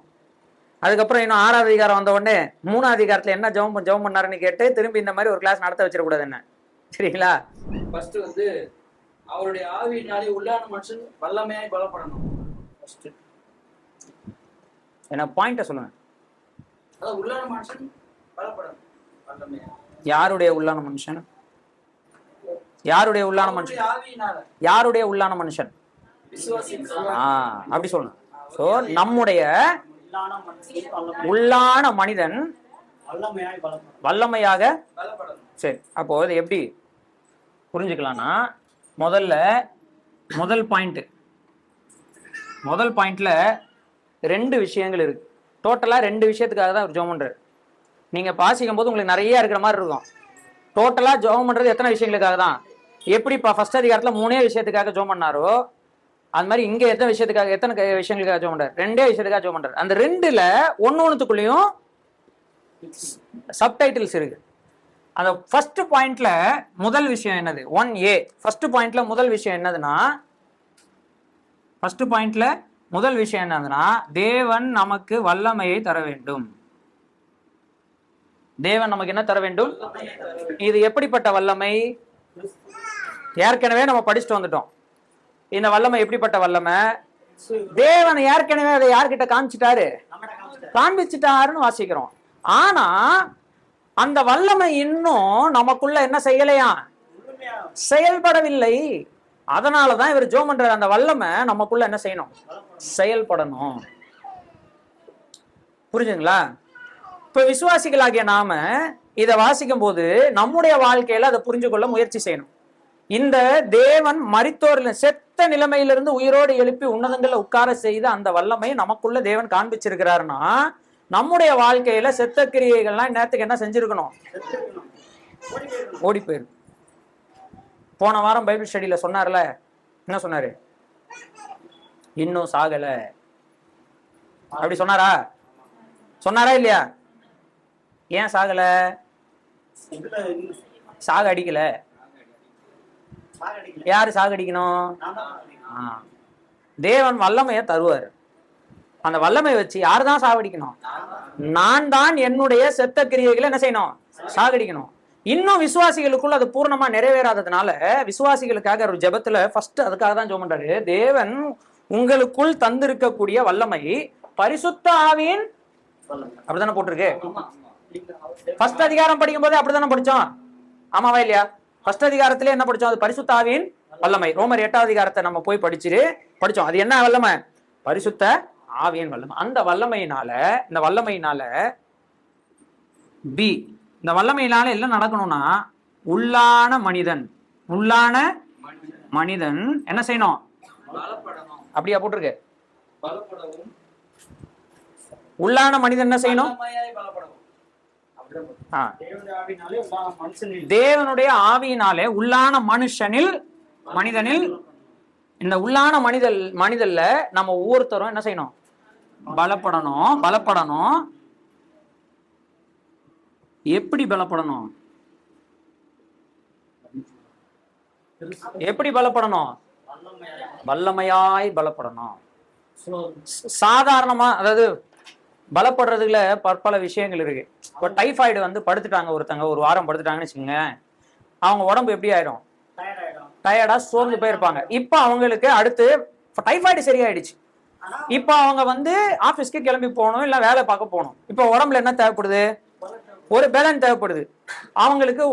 அதுக்கப்புறம் இன்னும் 6வது அதிகாரம் வந்த உடனே 3வது அதிகாரத்துல என்ன ஜெபம் பண்ணாருன்னு கேட்டு திரும்பி இந்த மாதிரி ஒரு கிளாஸ் நடத்த வச்சிடக்கூடாது. என்ன சரிங்களா? ஃபர்ஸ்ட் வந்து அவருடைய ஆவியினாலே உள்ளான மனுஷன் வல்லமையாய் பலப்படணும். ஃபர்ஸ்ட் என்ன பாயிண்ட சொல்லுங்க. அத உள்ளான மனுஷன் பலப்படணும் வல்லமையா. யாருடைய உள்ளான மனுஷன்? யாருடைய உள்ளான மனுஷன்? யாருடைய உள்ளான மனுஷன்? அப்படி சொல்லணும். சோ நம்முடைய உள்ளான மனிதன் வல்லமையாக. சரி, அப்போ அது எப்படி புரிஞ்சுக்கலாம்னா முதல் பாயிண்ட்ல 2 விஷயங்கள் இருக்கு. டோட்டலா 2 விஷயத்துக்காக தான் அவர் ஜெபம் பண்றாரு. நீங்க வாசிக்கும் போது உங்களுக்கு நிறைய இருக்கிற மாதிரி இருக்கும். டோட்டலா ஜெபம் பண்றது எத்தனை விஷயங்களுக்காக தான்? எப்படி ஃபர்ஸ்ட் அதிகாரத்துல 3 விஷயத்துக்காக ஜெபம் பண்ணாரோ அது மாதிரி இங்க எத்தனை விஷயங்களுக்காக ஜெபம் பண்றாரு? 2 விஷயத்துக்காக ஜெபம் பண்றாரு. அந்த 2ல ஒண்ணுக்குள்ளேயும் சப்டைட்டில்ஸ் இருக்கு. அந்த ஃபர்ஸ்ட் பாயிண்ட்ல முதல் விஷயம் என்னது? 1A. ஃபர்ஸ்ட் பாயிண்ட்ல முதல் விஷயம் என்னதுன்னா தேவன் நமக்கு வல்லமையை தர வேண்டும். தேவன் நமக்கு என்ன தர வேண்டும்? இது எப்படிப்பட்ட வல்லமை? ஏற்கனவே நம்ம படிச்சுட்டு வந்துட்டோம். இந்த வல்லமை எப்படிப்பட்ட வல்லமை? தேவன் ஏற்கனவே அதை யார்கிட்ட காண்பிச்சுட்டாருன்னு வாசிக்கிறோம். ஆனா அந்த வல்லமை இன்னும் நமக்குள்ள என்ன செய்யலையா? செயல்படவில்லை. அதனாலதான் இவர் ஜெபம் பண்றாரு, அந்த வல்லமை நமக்குள்ள என்ன செய்யணும்? செயல்படணும். புரிஞ்சுங்களா? இப்ப விசுவாசிகளாகிய நாம இதை வாசிக்கும் போது நம்முடைய வாழ்க்கையில அதை புரிஞ்சு கொள்ள முயற்சி செய்யணும். இந்த தேவன் மரித்தோரில் செத்த நிலைமையிலிருந்து உயிரோடு எழுப்பி உன்னதங்கள்ல உட்கார செய்த அந்த வல்லமை நமக்குள்ள தேவன் காண்பிச்சிருக்கிறாருன்னா நம்முடைய வாழ்க்கையில செத்த கிரியைகள்லாம் நேரத்துக்கு என்ன செஞ்சிருக்கணும்? ஓடி போயிரு. போன வாரம் பைபிள் ஸ்டடியில சொன்னார்ல, என்ன சொன்னாரு? இன்னும் சாகல. அப்படி சொன்னாரா இல்லையா? ஏன் சாகல? சாக அடிக்கல. யாரு சாகடிக்கணும்? தேவன் வல்லமையை தருவார். அந்த வல்லமை வச்சு யாரு தான் சாகடிக்கணும்? நான் தான் என்னுடைய செத்த கிரியைகளை என்ன செய்யணும்? சாகடிக்கணும். இன்னும் விசுவாசிகளுக்குள்ள அது பூர்ணமா நிறைவேறாததுனால விசுவாசிகளுக்காக ஒரு ஜெபத்துல ஃபர்ஸ்ட் அதுக்காக தான் ஜெபம் பண்றாரு. தேவன் உங்களுக்குள் தந்திருக்கக்கூடிய வல்லமை பரிசுத்த ஆவியின், அப்படித்தானே போட்டிருக்கு. ஃபர்ஸ்ட் அதிகாரம் படிக்கும் போது அப்படித்தானே படிச்சோம், ஆமாவா இல்லையா? ஃபர்ஸ்ட் அதிகாரத்திலே என்ன படிச்சோம்? அது பரிசுத்த ஆவியின் வல்லமை. ரோமர் 8வது அதிகாரத்தை நம்ம போய் படிச்சோம். அது என்ன வல்லமை? பரிசுத்த ஆவியின் வல்லமை. அந்த வல்லமையினால இந்த வல்லமையினால எல்லாம் நடக்கணும்னா உள்ளான மனிதன் என்ன செய்யணும்? அப்படியா போட்டிருக்கு? உள்ளான மனிதன் என்ன செய்யணும்? தேவனுடைய ஆவியினாலே உள்ளான மனிதனில் இந்த உள்ளான மனிதல்ல நம்ம ஒவ்வொருத்தரும் என்ன செய்யணும்? பலப்படணும். எப்படி பலப்படணும்? வல்லமையாய் பலப்படணும். சாதாரணமா, அதாவது பலப்படுறதுல பற்பல விஷயங்கள் இருக்கு. இப்போ டைஃபாய்டு படுத்துட்டாங்க, ஒருத்தங்க ஒரு வாரம் படுத்துட்டாங்கன்னு வச்சுக்கோங்க, அவங்க உடம்பு எப்படி ஆயிடும்? டயர்டா சோர்ந்து போயிருப்பாங்க. இப்போ அவங்களுக்கு அடுத்து டைஃபாய்டு சரியாயிடுச்சு. இப்போ அவங்க ஆபீஸ்க்கு கிளம்பி போகணும், இல்ல வேலை பார்க்க போகணும். இப்போ உடம்புல என்ன தேவைப்படுது? ஒரு பேலன்ஸ் தேவைப்படுது. அவங்களுக்கு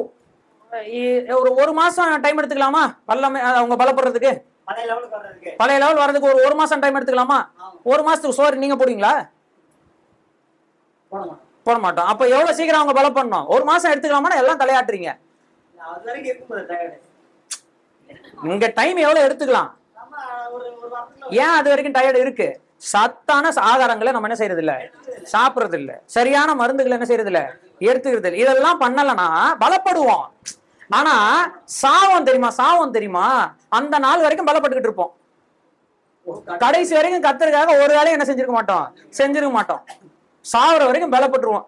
ஒரு மாசம் டைம் எடுத்துக்கலாமா? வல்லமை அவங்க பலப்படுறதுக்கு, பழைய லெவல் வர்றதுக்கு ஒரு மாசம் டைம் எடுத்துக்கலாமா? ஒரு மாசத்துக்கு சோறு நீங்க போடுவீங்களா? போட மாட்டோம். அப்ப எவ்வளவு சீக்கிரம் அவங்க பலப்படணும்? ஒரு மாசம் எடுத்துக்கலாமா? எல்லாம் தலையாட்டுறீங்க. இங்க டைம் எவ்வளவு எடுத்துக்கலாம்? ஏன் அது வரைக்கும் டயர்டு இருக்கு? சத்தான ஆகாரங்களை நம்ம என்ன செய்யறது இல்ல, சாப்பிடுறது இல்ல. சரியான மருந்துகளை என்ன செய்யறது இல்ல, எடுத்துக்கிறது இல்ல. இதெல்லாம் பண்ணலன்னா பலப்படுவோம். ஆனா சாவம் தெரியுமா? அந்த நாள் வரைக்கும் பலப்பட்டுக்கிட்டு இருப்போம். கடைசி வரைக்கும் கர்த்தருக்காக ஒரு வேலையும் என்ன செஞ்சிருக்க மாட்டோம். சாவுற வரைக்கும் பலப்பட்டுருவோம்.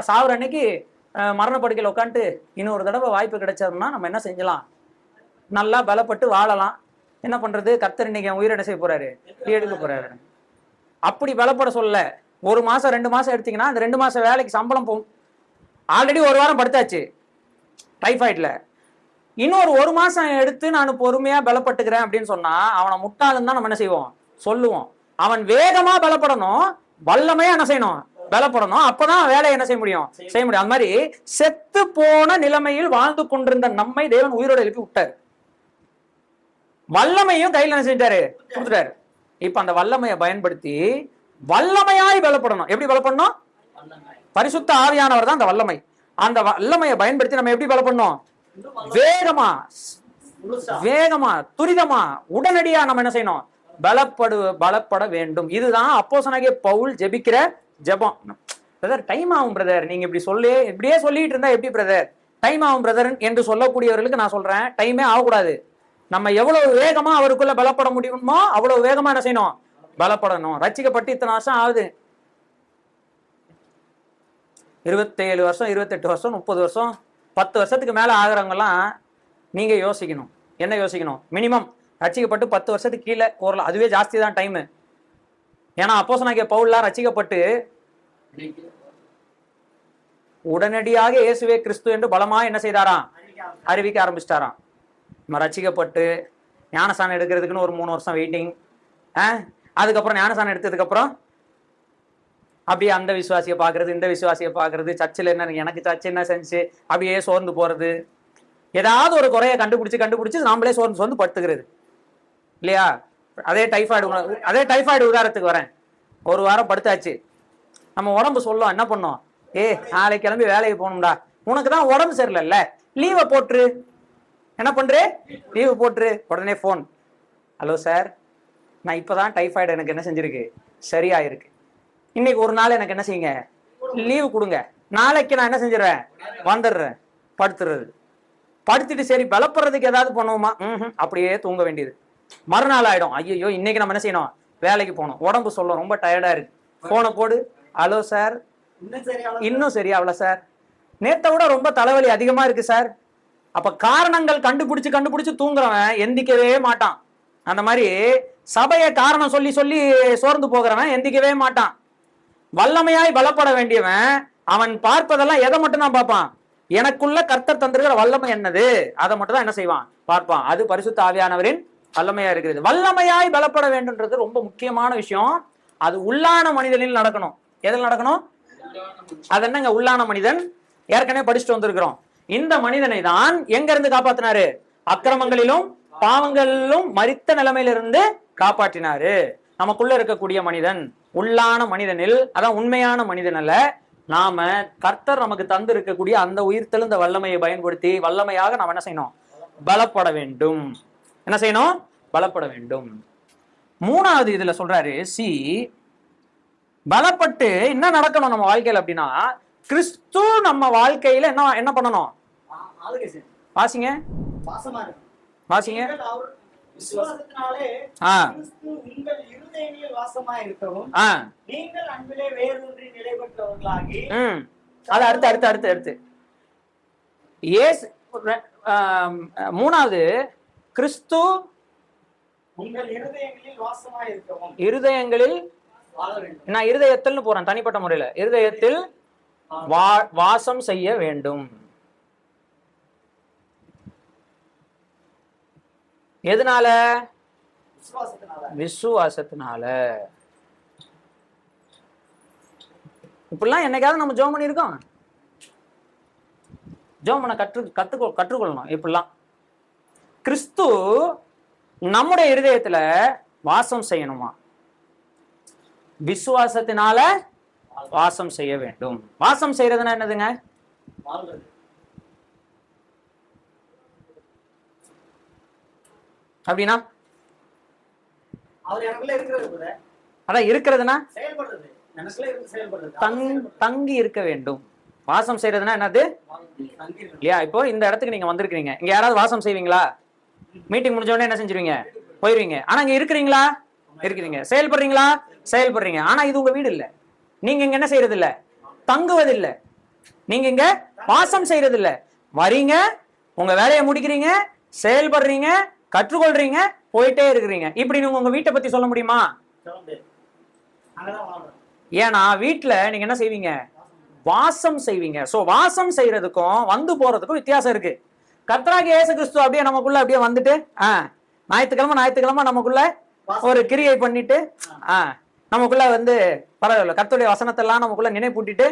சாவுற அன்னைக்கு மரணப்படுக்கையில் உட்காந்துட்டு இன்னொரு தடவை வாய்ப்பு கிடைச்சதுன்னா நம்ம என்ன செஞ்சலாம்? நல்லா பலப்பட்டு வாழலாம். என்ன பண்றது? கர்த்தர் இன்னைக்கு உயிரை என்ன செய்ய போறாரு? எடுக்க போறாரு. அப்படி பலப்பட சொல்ல. ஒரு மாசம் 2 மாசம் எடுத்தீங்கன்னா அந்த 2 மாசம் வேலைக்கு சம்பளம் போகும். ஆல்ரெடி ஒரு வாரம் படுத்தாச்சு டைஃபாய்ட்ல. இன்னொரு 1 மாசம் எடுத்து நான் பொறுமையா பலப்பட்டுக்கிறேன் அப்படின்னு சொன்னா அவனை முட்டாளுன்னு தான் நம்ம என்ன செய்வோம்? சொல்லுவோம். அவன் வேகமா பலப்படணும், வல்லமையா என்ன செய்யணும்? பலப்படணும். அப்பதான் வேலையை என்ன செய்ய முடியும்? அந்த மாதிரி செத்து போன நிலைமையில் வாழ்ந்து கொண்டிருந்த நம்மை தேவன் உயிரோடு எழுப்பி விட்டாரு. வல்லமையும் கையில் என்ன செஞ்சாரு? கொடுத்துட்டாரு. இப்ப அந்த வல்லமையை பயன்படுத்தி வல்லமையாய் பலப்படணும். எப்படி பலப்படணும்? பரிசுத்த ஆவியானவர் தான் அந்த வல்லமை. அந்த வல்லமையை பயன்படுத்தி நம்ம எப்படி பலப்படணும்? வேகமா துரிதமா உடனடியா நம்ம என்ன செய்யணும்? பலப்பட வேண்டும். இதுதான் அப்போஸ்தலனாகிய பவுல் ஜெபிக்கிற ஜெபம். பிரதர் டைம் ஆகும் பிரதர், நீங்க இப்படியே சொல்லிட்டு இருந்தா எப்படி பிரதர்? டைம் ஆகும் பிரதர் என்று சொல்லக்கூடியவர்களுக்கு நான் சொல்றேன், டைமே ஆகக்கூடாது. நம்ம எவ்வளவு வேகமா அவருக்குள்ள பலப்பட முடியுமோ அவ்வளவு வேகமா என்ன செய்யணும்? பலப்படணும். ரட்சிக்கப்பட்டு இத்தனை வருஷம் ஆகுது, 27 வருஷம், 28 வருஷம், 30 வருஷம், 10 வருஷத்துக்கு மேல ஆகுறவங்கலாம் நீங்க யோசிக்கணும். என்ன யோசிக்கணும்? மினிமம் ரட்சிக்கப்பட்டு 10 வருஷத்துக்கு கீழே போறலாம், அதுவே ஜாஸ்தி தான் டைம். ஏன்னா அப்போஸ்தலனாகிய பவுல்லாம் ரட்சிக்கப்பட்டு உடனடியாக இயேசுவே கிறிஸ்து என்று பலமா என்ன செய்தாராம்? அறிவிக்க ஆரம்பிச்சிட்டாராம். நம்ம ரட்சிக்கப்பட்டு ஞானஸ்தானம் எடுக்கிறதுக்குன்னு ஒரு 3 வருஷம் வெயிட்டிங். அதுக்கப்புறம் ஞானஸ்தானம் எடுத்ததுக்கு அப்புறம் அப்படியே அந்த விசுவாசியை பார்க்கறது, இந்த விசுவாசியை பார்க்கறது, சர்ச்சில் என்ன எனக்கு சர்ச்சு என்ன செஞ்சு அப்படியே சோர்ந்து போறது, ஏதாவது ஒரு குறைய கண்டுபிடிச்சு நாமளே சோர்ந்து படுத்துக்கிறது இல்லையா? அதே டைஃபாய்டு உதாரணத்துக்கு வரேன். ஒரு வாரம் படுத்தாச்சு, நம்ம உடம்பு சொல்லும் என்ன பண்ணோம்? நாளைக்கு கிளம்பி வேலைக்கு போகணும்டா, உனக்கு தான் உடம்பு சரியில்லைல்ல, லீவை போட்டுரு. என்ன பண்று? லீவு போட்டுரு. உடனே ஃபோன், ஹலோ சார், நான் இப்போதான் டைஃபாய்டு எனக்கு என்ன செஞ்சிருக்கு, சரியாயிருக்கு, இன்னைக்கு ஒரு நாள் எனக்கு என்ன செய்யுங்க, லீவு கொடுங்க, நாளைக்கு நான் என்ன செஞ்சிடறேன், வந்துடுறேன். படுத்துறது. படுத்துட்டு சரி பலப்படுறதுக்கு ஏதாவது பண்ணுவோமா? அப்படியே தூங்க வேண்டியது. மறுநாள் ஆயிடும், ஐயோ இன்னைக்கு நம்ம என்ன செய்யணும், வேலைக்கு போகணும். உடம்பு சொல்லும் ரொம்ப டயர்டா இருக்கு, போனை போடு, ஹலோ சார், இன்னும் சரியாவல சார், நேத்தை விட ரொம்ப தலைவலி அதிகமா இருக்கு சார். அப்ப காரணங்கள் கண்டுபிடிச்சு தூங்குறவன் எந்திக்கவே மாட்டான். அந்த மாதிரி சபையை காரணம் சொல்லி சோர்ந்து போகிறவன் எந்திக்கவே மாட்டான். வல்லமையாய் பலப்பட வேண்டியவன் அவன் பார்ப்பதெல்லாம் எதை மட்டும் தான் பார்ப்பான்? எனக்குள்ள கர்த்தர் தந்திருக்கிற வல்லமை என்னது, அதை மட்டும் தான் என்ன செய்வான், பார்ப்பான். அது பரிசுத்த ஆவியானவரின் வல்லமையா இருக்கிறது. வல்லமையாய் பலப்பட வேண்டும்ன்றது ரொம்ப முக்கியமான விஷயம். அது உள்ளான மனிதனில் நடக்கணும். எதில் நடக்கணும்? அது என்னங்க உள்ளான மனிதன்? ஏற்கனவே படிச்சுட்டு வந்திருக்கிறோம். இந்த மனிதனை தான் எங்க இருந்து காப்பாத்தினாரு? அக்கிரமங்களிலும் பாவங்களிலும் மரித்த நிலைமையிலிருந்து காப்பாற்றினாரு. நமக்குள்ள இருக்கக்கூடிய மனிதன் உள்ளான மனிதனில், அதான் உண்மையான மனிதன் அல்ல, நாம கர்த்தர் நமக்கு தந்து இருக்கக்கூடிய அந்த உயிர்த்தெழுந்த வல்லமையை பயன்படுத்தி வல்லமையாக நாம் என்ன செய்யணும்? பலப்பட வேண்டும். என்ன செய்யணும்? பலப்பட வேண்டும். மூணாவது இதுல சொல்றாரு, பலப்பட்டு என்ன நடக்கணும் நம்ம வாழ்க்கையில அப்படின்னா, கிறிஸ்து நம்ம வாழ்க்கையில என்ன பண்ணணும்? வாசிங்க வாசிங்க. விசுவாசத்தினாலே கிறிஸ்து உங்கள் இருதயங்களில் வாசமாய் இருக்கவும் நீங்கள் அன்பிலே வேரூன்றி நிலைபெற்றவர்களாகி. அது அடுத்து மூணாவது, கிறிஸ்து உங்கள் இருதயங்களில் வாசமாய் இருக்கவும். இருதயங்களில், நான் இருதயத்தில் போறேன் தனிப்பட்ட முறையில, இருதயத்தில் வாசம் செய்ய வேண்டும். எதனால? விசுவாசத்தினால. இப்படிலாம் என்னைக்காவது நம்ம ஜெபம் பண்ணியிருக்கோம்? ஜெபம் பண்ண கற்றுக்கொள்ளணும். இப்படிலாம் கிறிஸ்து நம்முடைய இருதயத்துல வாசம் செய்யணுமா? விசுவாசத்தினால வாசம் செய்ய வேண்டும். வாசம் செய்யறதுன்னா என்னதுங்க? அப்படின்னா அதான் இருக்கிறதுனா தங்கி இருக்க வேண்டும். வாசம் செய்யறதுன்னா என்னது இல்லையா? இப்போ இந்த இடத்துக்கு நீங்க வந்திருக்கீங்க, இங்க யாராவது வாசம் செய்வீங்களா? மீட்டிங் முடிஞ்ச உடனே என்ன செஞ்சிருவீங்க? போயிருவீங்க. ஆனா இங்க இருக்கிறீங்களா? இருக்கிறீங்க. செயல்படுறீங்களா? செயல்படுறீங்க. ஆனா இது உங்க வீடு இல்ல. நீங்க இங்க என்ன செய்யறது இல்ல? தங்குவது இல்ல. நீங்க இங்க வாசம் செய்யறது இல்ல. வரீங்க, உங்க வேலையை முடிக்கிறீங்க, செயல்படுறீங்க, கற்றுக்கொள்றீங்க, போயிட்டே இருக்கிறீங்க. இப்படி நீங்க உங்க வீட்டை பத்தி சொல்ல முடியுமா? ஏன்னா வீட்டுல நீங்க என்ன செய்வீங்க? வாசம் செய்வீங்க. சோ வாசம் செய்யறதுக்கும் வந்து போறதுக்கும் வித்தியாசம் இருக்கு. கர்த்தராகிய இயேசு கிறிஸ்து அப்படியே நமக்குள்ள அப்படியே வந்துட்டு ஞாயிற்றுக்கிழமை நமக்குள்ள ஒரு கிரியை பண்ணிட்டு நமக்குள்ள வந்து பரவாயில்ல, கர்த்தருடைய வசனத்தெல்லாம் நமக்குள்ள நினைப்பூட்டிட்டு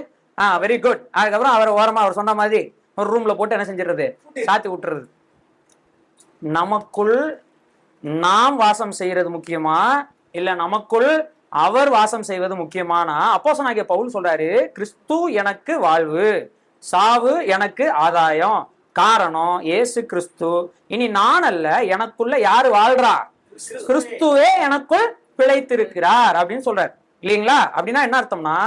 வெரி குட், அதுக்கப்புறம் அவர் ஓரமா அவர் சொன்ன மாதிரி ஒரு ரூம்ல போட்டு என்ன செஞ்சிடுறது? சாத்தி விட்டுறது. நமக்குள் நாம் வாசம் செய்யறது முக்கியமா இல்ல நமக்குள் அவர் வாசம் செய்வது முக்கியமானா? அப்போஸ்தலனாகிய பவுல் சொல்றாரு, கிறிஸ்து எனக்கு வாழ்வு, சாவு எனக்கு ஆதாயம். காரணம் இயேசு கிறிஸ்து. இனி நான் அல்ல, எனக்குள்ள யாரு வாழ்றா? கிறிஸ்துவே எனக்குள் பிழைத்திருக்கிறார் அப்படின்னு சொல்றாரு இல்லைங்களா? அப்படின்னா என்ன அர்த்தம்னா,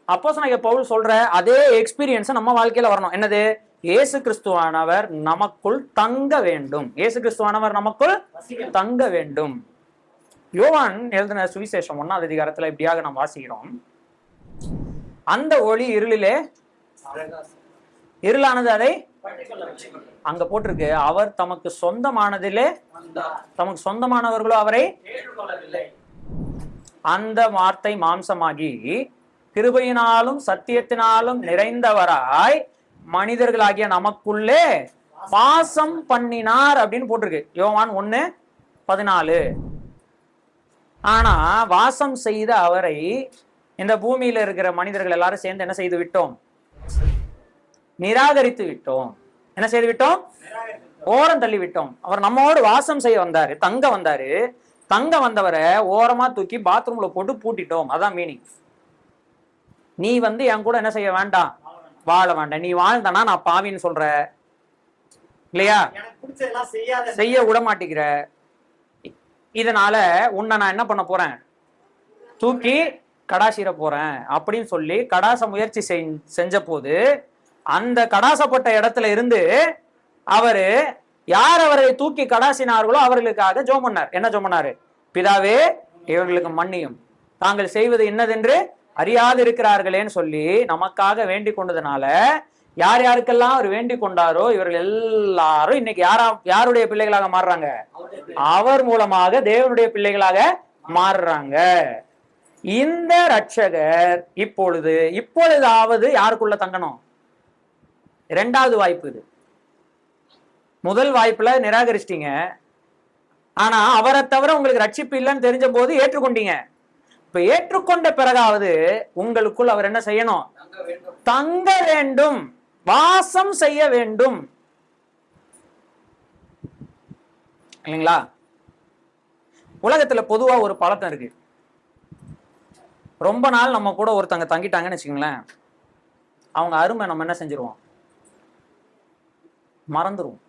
அப்போஸ்தலனாகிய பவுல் சொல்ற அதே எக்ஸ்பீரியன்ஸ் நம்ம வாழ்க்கையில வரணும். என்னது? இயேசு கிறிஸ்துவானவர் நமக்குள் தங்க வேண்டும். இயேசு கிறிஸ்துவானவர் நமக்குள் தங்க வேண்டும். யோவான் எழுதின சுவிசேஷம் 1ஆம் அதிகாரத்துல இப்படியாக நாம் வாசிக்கிறோம். அந்த ஒளி இருளிலே, இருளானது அதை அங்க போட்டிருக்கு, அவர் தமக்கு சொந்தமானதிலே, தமக்கு சொந்தமானவர்களோ அவரை அந்த வார்த்தை மாம்சமாகி கிருபையினாலும் சத்தியத்தினாலும் நிறைந்தவராய் மனிதர்களாகிய நமக்குள்ளே வாசம் பண்ணினார் அப்படின்னு போட்டிருக்கு யோவான் 1:14. ஆனா வாசம் செய்த அவரை இந்த பூமியில இருக்கிற மனிதர்கள் எல்லாரும் சேர்ந்து என்ன செய்து விட்டோம்? நிராகரித்து விட்டோம். என்ன செய்து விட்டோம்? ஓரம் தள்ளி விட்டோம். அவர் நம்மோடு வாசம் செய்ய வந்தாரு, தங்க வந்தாரு. தங்க வந்தவரை ஓரமா தூக்கி பாத்ரூம்ல போட்டு பூட்டிட்டோம். அதான் மீனிங். நீ என் கூட என்ன செய்ய வேண்டாம், வாழ வேண்டாம். நீ வாழ்ந்தானா நான் பாவின்னு சொல்ற இல்லையா? செய்ய விட மாட்டேங்கிற. இதனால உன்னை நான் என்ன பண்ண போறேன்? தூக்கி கடாசிர போறேன் அப்படின்னு சொல்லி கடாச முயற்சி செஞ்ச போது அந்த கடாசப்பட்ட இடத்துல இருந்து அவரு யார் அவரை தூக்கி கடாசினார்களோ அவர்களுக்காக ஜெபம் பண்ணார். என்ன ஜெபம் பண்ணாரு? பிதாவே இவர்களுக்கு மன்னியும், தாங்கள் செய்வது என்னதென்று அறியாது இருக்கிறார்களேன்னு சொல்லி நமக்காக வேண்டிக் கொண்டதுனால யார் யாருக்கெல்லாம் அவர் வேண்டிக் கொண்டாரோ இவர்கள் எல்லாரும் இன்னைக்கு யாருடைய பிள்ளைகளாக மாறுறாங்க? அவர் மூலமாக தேவனுடைய பிள்ளைகளாக மாறுறாங்க. இந்த ரட்சகர் இப்பொழுதாவது யாருக்குள்ள தங்கணும்? இரண்டாவது வாய்ப்பு இது. முதல் வாய்ப்புல நிராகரிச்சிட்டீங்க. ஆனா அவரை தவிர உங்களுக்கு ரட்சிப்பு இல்லைன்னு தெரிஞ்ச போது ஏற்றுக்கொண்டீங்க. இப்ப ஏற்றுக்கொண்ட பிறகாவது உங்களுக்குள் அவர் என்ன செய்யணும்? தங்க வேண்டும், வாசம் செய்ய வேண்டும். இல்லைங்களா? உலகத்துல பொதுவா ஒரு பழக்கம் இருக்கு. ரொம்ப நாள் நம்ம கூட ஒருத்தங்க தங்கிட்டாங்கன்னு வச்சுக்கோங்களேன், அவங்க அருமை நம்ம என்ன செஞ்சிருவோம்? மறந்துருவோம்.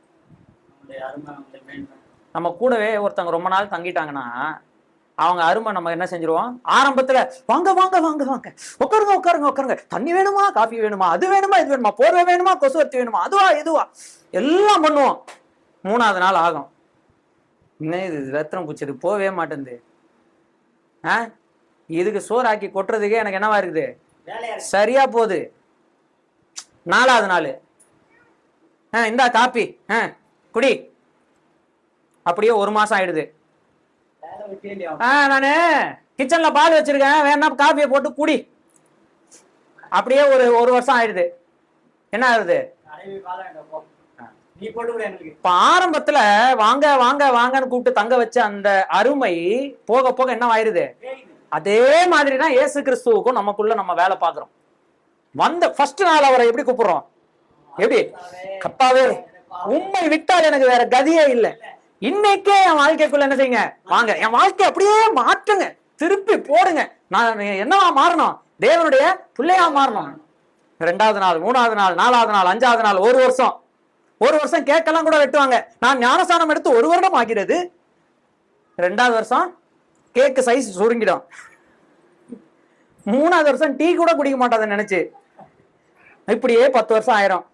நம்ம கூடவே ஒருத்தங்க ரொம்ப நாள் தங்கிட்டாங்கன்னா அவங்க அருமை நம்ம என்ன செஞ்சிருவோம்? ஆரம்பத்துல வாங்க வாங்க வாங்க வாங்க, உட்காருங்க உட்காருங்க உட்காருங்க, தண்ணி வேணுமா, காஃபி வேணுமா, அது வேணுமா, இது வேணுமா, போர்வை வேணுமா, கொசுவர்த்தி வேணுமா, அதுவா இதுவா எல்லாம் பண்ணுவோம். 3வது நாள் ஆகும், இன்னும் இது ரத்தனம் பூச்சது போவே மாட்டேங்குது, இதுக்கு சோறாக்கி கொட்டுறதுக்கே எனக்கு என்னவா இருக்குது, சரியா போகுது. 4வது நாள் இந்தா காப்பி குடி, அப்படியே 1 மாசம் ஆயிடுது. நானு கிச்சன்ல பால் வச்சிருக்கேன், வேணா காப்பியை போட்டு குடி, அப்படியே ஒரு வருஷம் ஆயிடுது. என்ன ஆகுது? இப்ப ஆரம்பத்துல வாங்க வாங்க வாங்கன்னு கூப்பிட்டு தங்க வச்ச அந்த அருமை போக போக என்ன ஆயிருது? அதே மாதிரிதான் இயேசு கிறிஸ்துவுக்கும் நமக்குள்ள நம்ம வேலை பார்க்கிறோம். ஃபர்ஸ்ட் நாள் அவரை எப்படி கூப்பிடுறோம்? எப்படி? கர்த்தாவே உம்மை விட்டால் எனக்கு வேற கதியே இல்லை, இன்னைக்கே என் வாழ்க்கைக்குள்ள என்ன செய்யுங்க, வாங்க என் வாழ்க்கை அப்படியே மாற்றுங்க, திருப்பி போடுங்க, நான் என்னவா மாறணும்? தேவனுடைய பிள்ளையா மாறணும். 2வது நாள், 3வது நாள், 4வது நாள், 5வது நாள், ஒரு வருஷம் கேட்கலாம் கூட வெட்டுவாங்க. நான் ஞானஸ்தானம் எடுத்து 1 வருடம் ஆகிறது. 2வது வருஷம் கேக்கு சைஸ் சுருங்கிடும். 3வது வருஷம் டீ கூட குடிக்க மாட்டாத நினைச்சு. இப்படியே 10 வருஷம் ஆயிரும்.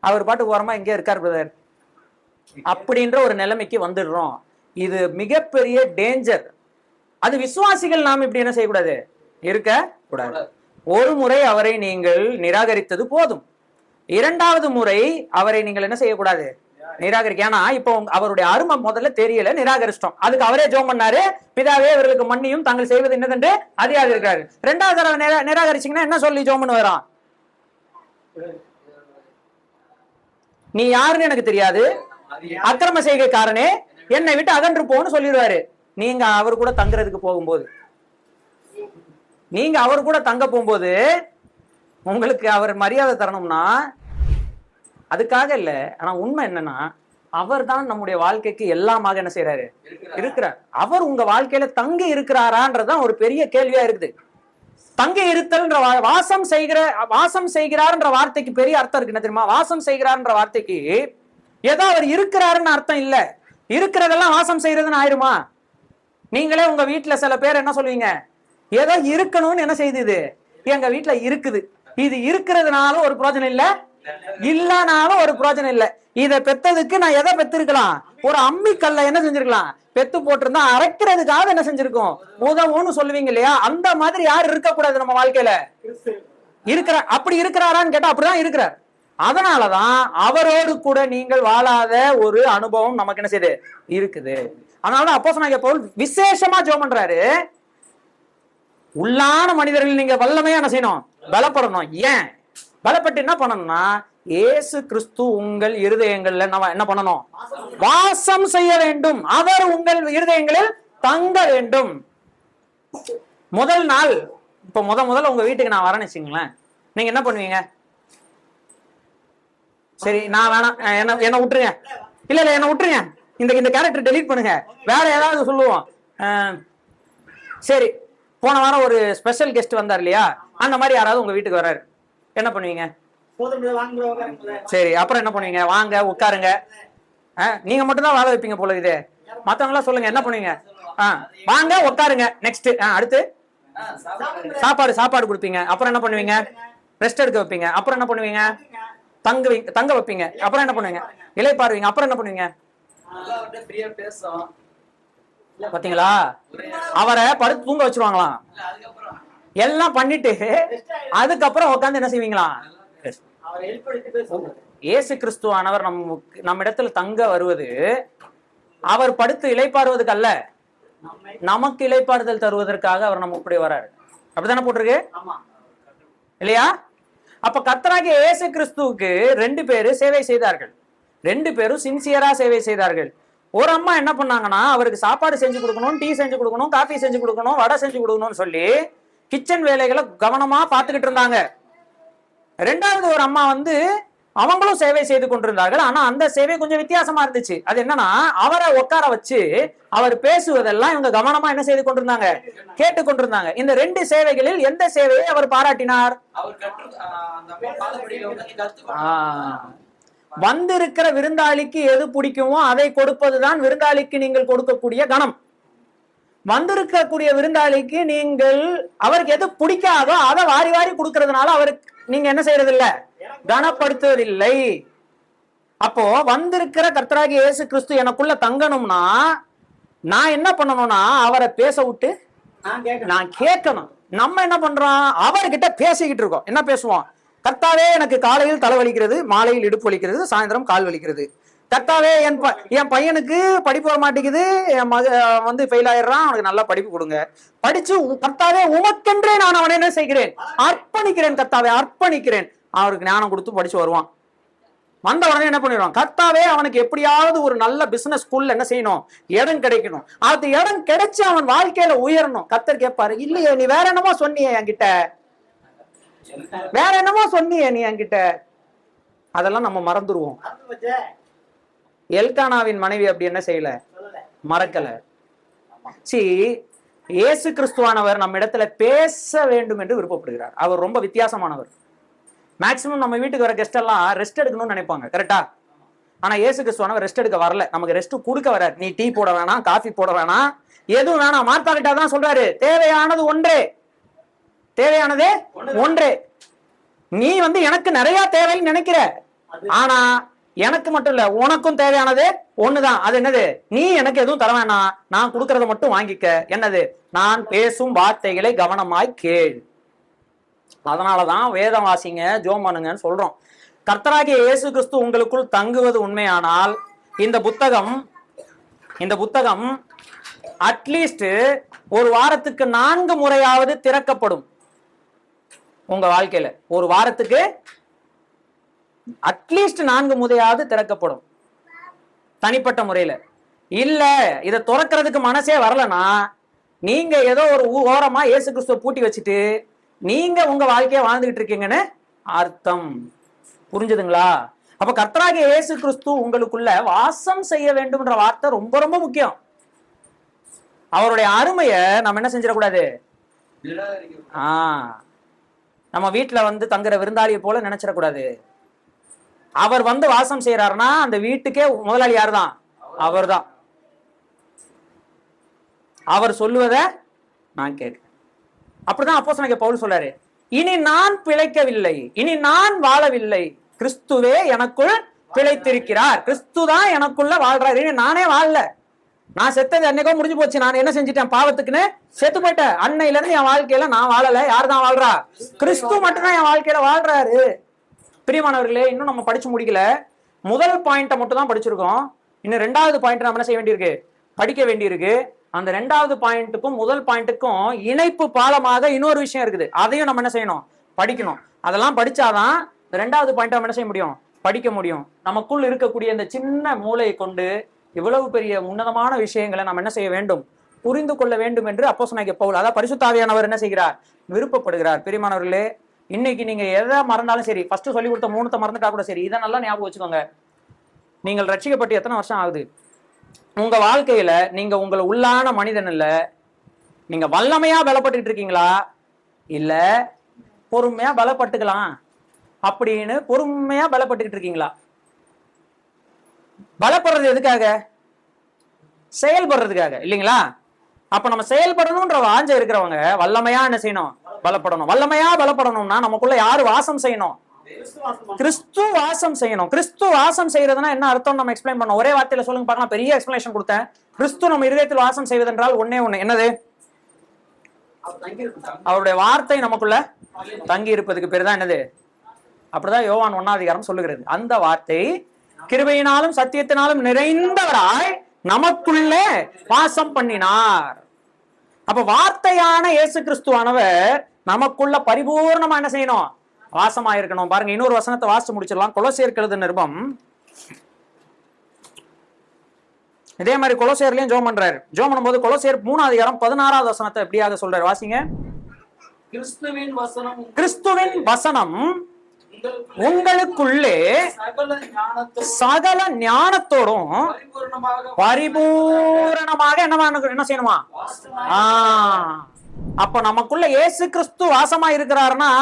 அவர் பாட்டு ஓரமா எங்கே இருக்கார் பிரதர் அப்படின்ற ஒரு நிலைமைக்கு வந்துடுறோம். இது மிகப்பெரிய டேஞ்சர். அது விசுவாசிகள் நாம் இப்படி என்ன செய்யக்கூடாது, இருக்க கூடாது. ஒரு முறை அவரை நீங்கள் நிராகரித்தது போதும். 2வது முறை அவரை நீங்கள் என்ன செய்யக்கூடாது, நிராகரிக்க. ஏன்னா இப்போ அவருடைய அருமை முதல்ல தெரியல, நிராகரிச்சிட்டோம். அதுக்கு அவரே ஜெபம் பண்ணாரு, பிதாவே இவர்களுக்கு மன்னியும், தாங்கள் செய்வது என்னதென்று அறியாது இருக்கிறாரு. 2வது தடவை நிராகரிச்சீங்கன்னா என்ன சொல்லி ஜெபம் பண்ண வரான்? நீ யாருன்னு எனக்கு தெரியாது, அக்கிரம செய்கைக்காரனே, என்னை விட்டு அகன்று போன்னு சொல்லிடுவாரு. நீங்க அவர் கூட தங்குறதுக்கு போகும்போது, நீங்க அவர் கூட தங்க போகும்போது உங்களுக்கு அவர் மரியாதை தரணும்னா அதுக்காக இல்ல. ஆனா உண்மை என்னன்னா, அவர் தான் நம்முடைய வாழ்க்கைக்கு எல்லாமாக என்ன செய்யறாரு, இருக்கிறார். அவர் உங்க வாழ்க்கையில தங்கி இருக்கிறாரான்றதான் ஒரு பெரிய கேள்வியா இருக்குது. தங்கி இருத்தல்ன்ற வாசம் செய்கிறார்ன்ற வார்த்தைக்கு பெரிய அர்த்தம் இருக்கு. என்ன தெரியுமா? வாசம் செய்கிறார்ன்ற வார்த்தைக்கு ஏதோ அவர் இருக்கிறாருன்னு அர்த்தம் இல்ல. இருக்கிறதெல்லாம் வாசம் செய்யறதுன்னு ஆயிருமா? நீங்களே உங்க வீட்டுல சில பேர் என்ன சொல்லுவீங்க, ஏதோ இருக்கணும்னு என்ன செய்யுது, எங்க வீட்டுல இருக்குது, இது இருக்கிறதுனால ஒரு பிரயோஜனம் இல்ல, இல்லனாலும் ஒரு பிரயோஜனம் இல்ல. இத பெத்ததுக்கு நான் எதை பெத்திருக்கலாம், ஒரு அம்மி கல்ல என்ன செஞ்சிருக்கலாம் பெத்து போட்டிருந்தா அரைக்கிறதுக்காக என்ன செஞ்சிருக்கோம் உதவும்னு சொல்லுவீங்க இல்லையா? அந்த மாதிரி யார் இருக்க கூடாது நம்ம வாழ்க்கையில? இருக்கிற அப்படி இருக்கிறாரான்னு கேட்டா அப்படிதான் இருக்கிறார். அதனாலதான் அவரோடு கூட நீங்கள் வாழாத ஒரு அனுபவம் நமக்கு என்ன செய்யுது இருக்குது. அதனாலதான் அப்போஸ்தலனாகிய பவுல் விசேஷமா ஜெபம் பண்றாரு, உள்ளான மனிதர்கள் நீங்க வல்லமையா என்ன செய்யணும், பலப்படணும். ஏன் பலப்பட்டு என்ன பண்ணணும்னா, இயேசு கிறிஸ்து உங்கள் இருதயங்கள்ல நம்ம என்ன பண்ணணும், வாசம் செய்ய வேண்டும், அவர் உங்கள் இருதயங்களில் தங்க வேண்டும். முதல் நாள் இப்ப முதல்ல உங்க வீட்டுக்கு நான் வரேன்னு வச்சுங்களேன், நீங்க என்ன பண்ணுவீங்க? சரி நான் வேணாம், என்ன விட்டுருங்க, இல்ல என்ன விட்டுருங்க, இந்த கேரக்டர் டெலீட் பண்ணுங்க, வேற ஏதாவது சொல்லுவோம். சரி போன வாரம் ஒரு ஸ்பெஷல் கெஸ்ட் வந்தார் இல்லையா, அந்த மாதிரி யாராவது உங்க வீட்டுக்கு வர்றாரு, என்ன பண்ணுவீங்க? சரி அப்புறம் என்ன பண்ணுவீங்க? வாங்க உட்காருங்க. நீங்க மட்டும் தான் வாழ வைப்பீங்க போல இது, மத்தவங்க எல்லாம் சொல்லுங்க என்ன பண்ணுவீங்க? வாங்க உட்காருங்க. நெக்ஸ்ட் அடுத்து சாப்பாடு கொடுப்பீங்க. அப்புறம் என்ன பண்ணுவீங்க? ரெஸ்ட் எடுக்க வைப்பீங்க. அப்புறம் என்ன பண்ணுவீங்க? தங்க வைப்பீங்க. அப்புறம் என்ன பண்ணுவீங்க? இளைப்பாருவீங்க. அப்புறம் என்ன பண்ணுவீங்க? பாத்தீங்களா, அவரை படுத்து தூங்க வச்சிருவாங்களாம். எல்லாம் பண்ணிட்டு அதுக்கப்புறம் உட்காந்து என்ன செய்வீங்களா? இயேசு கிறிஸ்துவானவர் நம்ம இடத்துல தங்க வருவது அவர் படுத்து இளைப்பாறுவதற்கு அல்ல, நமக்கு இளைப்பாறுதல் தருவதற்காக அவர் நம்ம இப்படி வர்றாரு. அப்படித்தானே போட்டிருக்கு இல்லையா? அப்ப கர்த்தராகிய இயேசு கிறிஸ்துவுக்கு 2 பேரு சேவை செய்தார்கள், 2 பேரும் சின்சியரா சேவை செய்தார்கள். ஒரு அம்மா என்ன பண்ணாங்கன்னா, அவருக்கு சாப்பாடு செஞ்சு கொடுக்கணும், டீ செஞ்சு கொடுக்கணும், காஃபி செஞ்சு கொடுக்கணும், வடை செஞ்சு கொடுக்கணும்னு சொல்லி கிச்சன் வேலைகளை கவனமா பார்த்துக்கிட்டு இருந்தாங்க. 2வது ஒரு அம்மா அவங்களும் சேவை செய்து கொண்டிருந்தார்கள். ஆனா அந்த சேவை கொஞ்சம் வித்தியாசமா இருந்துச்சு. அது என்னன்னா, அவரை உட்கார வச்சு அவர் பேசுவதெல்லாம் இவங்க கவனமா என்ன செய்து கொண்டிருந்தாங்க, கேட்டு கொண்டிருந்தாங்க. இந்த 2 சேவைகளில் எந்த சேவையை அவர் பாராட்டினார்? வந்திருக்கிற விருந்தாளிக்கு எது பிடிக்குமோ அதை கொடுப்பதுதான் விருந்தாளிக்கு நீங்கள் கொடுக்கக்கூடிய கணம். வந்திருக்கக்கூடிய விருந்தாளிக்கு நீங்கள் அவருக்கு எது பிடிக்காதோ அதை வாரி வாரி கொடுக்கறதுனால அவருக்கு நீங்க என்ன செய்யறது இல்ல, கனப்படுத்துவதில்லை. அப்போ வந்திருக்கிற கர்த்தராகிய இயேசு கிறிஸ்து எனக்குள்ள தங்கணும்னா நான் என்ன பண்ணணும்னா, அவரை பேச விட்டு நான் கேட்கணும். நம்ம என்ன பண்றோம், அவர்கிட்ட பேசிக்கிட்டு இருக்கோம். என்ன பேசுவோம்? கர்த்தாவே எனக்கு காலையில் தலை வலிக்கிறது, மாலையில் இடுப்பு வலிக்கிறது, சாயந்தரம் கால் வலிக்கிறது. கர்த்தாவே என் பையனுக்கு படிப்பு வர மாட்டேங்குது, என் மக ஃபெயில் ஆயிடுறான், அவனுக்கு நல்லா படிப்பு கொடுங்க. படிச்சு கர்த்தாவே உமக்கென்றே நான் அவனை என்ன செய்கிறேன், அர்ப்பணிக்கிறேன். கர்த்தாவே அர்ப்பணிக்கிறேன். அவருக்கு ஞானம் கொடுத்து படிச்சு வருவான். வந்த உடனே என்ன பண்ணிடுவான், கர்த்தாவே அவனுக்கு எப்படியாவது ஒரு நல்ல பிசினஸ் ஸ்கூல்ல என்ன செய்யணும், இடம் கிடைக்கணும். அது இடம் கிடைச்சு அவன் வாழ்க்கையில உயரணும். கர்த்தர் கேட்பாரு, இல்லையே நீ வேற என்னமோ சொன்னியே என்கிட்ட, வேற என்னமோ சொன்னியே நீ என்கிட்ட. அதெல்லாம் நம்ம மறந்துடுவோம். எல்கானாவின் மனைவி அப்படி என்ன செய்யல, மறக்கல. இயேசு கிறிஸ்துவானவர் நம்ம இடத்துல பேச வேண்டும் என்று விருப்பப்படுகிறார். அவர் ரொம்ப வித்தியாசமானவர். மேக்சிமம் நம்ம வீட்டுக்கு வர கெஸ்ட் எல்லாம் ரெஸ்ட் எடுக்கணும்னு நினைப்பாங்க, கரெக்டா? ஆனா இயேசு கிறிஸ்துவானவர் ரெஸ்ட் எடுக்க வரல, நமக்கு ரெஸ்ட் கொடுக்க வர்றார். நீ டீ போட வேணாம், காஃபி போட வேணாம், எதுவும் வேணாம். மார்த்தா கிட்ட தான் சொல்றாரு, தேவையானது ஒன்றே, தேவையானதே ஒன்றே. நீ எனக்கு நிறைய தேவைன்னு நினைக்கிற, ஆனா எனக்கு மட்டும் இல்ல, உனக்கும் தேவையானது ஒண்ணுதான். அது என்னது? நீ எனக்கு எதுவும் தர வேணாம், நான் கொடுக்கறத மட்டும் வாங்கிக்க. என்னது? நான் பேசும் வார்த்தைகளை கவனமாய் கேள். அதனாலதான் வேதம் வாசிங்க, ஜெபம் பண்ணுங்கன்னு சொல்றோம். கர்த்தராகிய இயேசு கிறிஸ்து உங்களுக்குள் தங்குவது உண்மையானால் இந்த புத்தகம் அட்லீஸ்ட் ஒரு வாரத்துக்கு 4 முறையாவது திறக்கப்படும். உங்க வாழ்க்கையில ஒரு வாரத்துக்கு அட்லீஸ்ட் 4 முறையாவது திறக்கப்படும், தனிப்பட்ட முறையில. இல்ல இதை துறக்கிறதுக்கு மனசே வரலன்னா நீங்க ஏதோ ஒரு ஓரமா இயேசு கிறிஸ்துவ பூட்டி வச்சுட்டு நீங்க உங்க வாழ்க்கைய வாழ்ந்துகிட்டு இருக்கீங்கன்னு அர்த்தம். புரிஞ்சுதுங்களா? அப்ப கர்த்தராகிய இயேசு கிறிஸ்து உங்களுக்குள்ள வாசம் செய்ய வேண்டும்ன்ற வார்த்தை ரொம்ப ரொம்ப முக்கியம். அவருடைய அருமையை நம்ம என்ன செஞ்சிடக்கூடாது. நம்ம வீட்டுல தங்குற விருந்தாளியை போல நினைச்சிடக்கூடாது. அவர் வாசம் செய்யறாருன்னா அந்த வீட்டுக்கே முதலாளி யாரு தான்? அவர் தான். அவர் சொல்லுவதை நான் கேட்கிறேன். அப்படிதான் அப்போஸ்தலனாகிய பவுல் சொல்றாரு, இனி நான் பிழைக்கவில்லை, இனி நான் வாழவில்லை, கிறிஸ்துவே எனக்குள் பிழைத்திருக்கிறார். கிறிஸ்து தான் எனக்குள்ள வாழ்றாரு. இனி நானே வாழல. நான் செத்தது அன்னைக்கோ முடிஞ்சு போச்சு. நான் என்ன செஞ்சுட்டேன்? பாவத்துக்குன்னு செத்து போயிட்டேன். அன்னையில இருந்து என் வாழ்க்கையில நான் வாழல. யார் தான் வாழ்றா? கிறிஸ்து மட்டும்தான் என் வாழ்க்கையில வாழ்றாரு. பிரியமானவர்களே, இன்னும் நம்ம படிச்சு முடிக்கல. முதல் பாயிண்ட்டை மட்டும் தான் படிச்சிருக்கோம். இன்னும் 2வது பாயிண்ட் நம்ம என்ன செய்ய வேண்டியிருக்கு? படிக்க வேண்டியிருக்கு. அந்த 2வது பாயிண்ட்டுக்கும் முதல் பாயிண்ட்டுக்கும் இணைப்பு பாலமாக இன்னொரு விஷயம் இருக்குது. அதையும் நம்ம என்ன செய்யணும்? படிக்கணும். அதெல்லாம் படிச்சாதான் 2வது பாயிண்ட் நம்ம என்ன செய்ய முடியும்? படிக்க முடியும். நமக்குள் இருக்கக்கூடிய இந்த சின்ன மூளையை கொண்டு இவ்வளவு பெரிய உன்னதமான விஷயங்களை நம்ம என்ன செய்ய வேண்டும்? புரிந்து கொள்ள வேண்டும் என்று அப்போஸ்தலனாகிய பவுல், அதாவது பரிசுத்த ஆவியானவர் என்ன செய்கிறார்? விருப்பப்படுகிறார். பிரியமானவர்களே, இன்னைக்கு நீங்க எதை மறந்தாலும் சரி, ஃபர்ஸ்ட் சொல்லி கொடுத்த 3 மறந்துட்டா கூட சரி, இதை நல்லா ஞாபகம் வச்சுக்கோங்க. நீங்கள் ரட்சிக்கப்பட்டு எத்தனை வருஷம் ஆகுது? உங்க வாழ்க்கையில நீங்க உங்களை உள்ளான மனிதன் இல்ல, நீங்க வல்லமையா பலப்பட்டுக்கிட்டு இருக்கீங்களா, இல்ல பொறுமையா பலப்பட்டுக்கலாம் அப்படின்னு பொறுமையா பலப்பட்டுக்கிட்டு இருக்கீங்களா? பலப்படுறது எதுக்காக? செயல்படுறதுக்காக, இல்லைங்களா? அப்ப நம்ம செயல்படணும்ன்ற வாஞ்ச இருக்கிறவங்க வல்லமையா என்ன செய்யணும்? பலப்படணும். வல்லமையா பலப்படணும்னா நமக்குள்ள யாரு வாசம் செய்யணும்? கிறிஸ்து வாசம் செய்யணும். கிறிஸ்து வாசம் செய்யறதுன்னா என்ன அர்த்தம் நம்ம எக்ஸ்பிளைன் பண்ணோம். ஒரே வார்த்தையில சொல்லுங்க பார்க்கலாம். பெரிய எக்ஸ்பிளனேஷன் கொடுத்தேன். கிறிஸ்து நம்ம இதயத்தில் வாசம் செய்வதென்றால் ஒன்னே ஒண்ணு, என்னது? அவருடைய வார்த்தை நமக்குள்ள தங்கி இருப்பதுக்கு பேர் தான் என்னது? அப்படிதான் யோவான் 1ஆம் அதிகாரம் சொல்லுகிறது. அந்த வார்த்தை கிருபையினாலும் சத்தியத்தினாலும் நிறைந்தவராய் நமக்குள்ளே வாசம் பண்ணினார். அப்ப வார்த்தையான இயேசு கிறிஸ்துவானவர் நமக்குள்ள பரிபூர்ணமா என்ன செய்யணும்? வாசமா இருக்கணும். பாருங்க, இன்னொரு வசனத்தை வாசிச்சு முடிச்சிடலாம். கொலோசியர் எழுதின நிருபம், இதே மாதிரி கொலோசியர்லயும் ஜெபம் பண்றாரு. ஜெபம் பண்ணும்போது கொலோசியர் 3ஆம் அதிகாரம் 16வது வசனத்தை எப்படியாக சொல்றாரு, வாசிங்க. கிறிஸ்துவின் வசனம் உங்களுக்குள்ளே சகல ஞானத்தோடும் பரிபூரணமாக என்ன செய்யணுமா? அப்ப நமக்குள்ள இயேசு கிறிஸ்து வாசமா இருக்கிறாருன்னா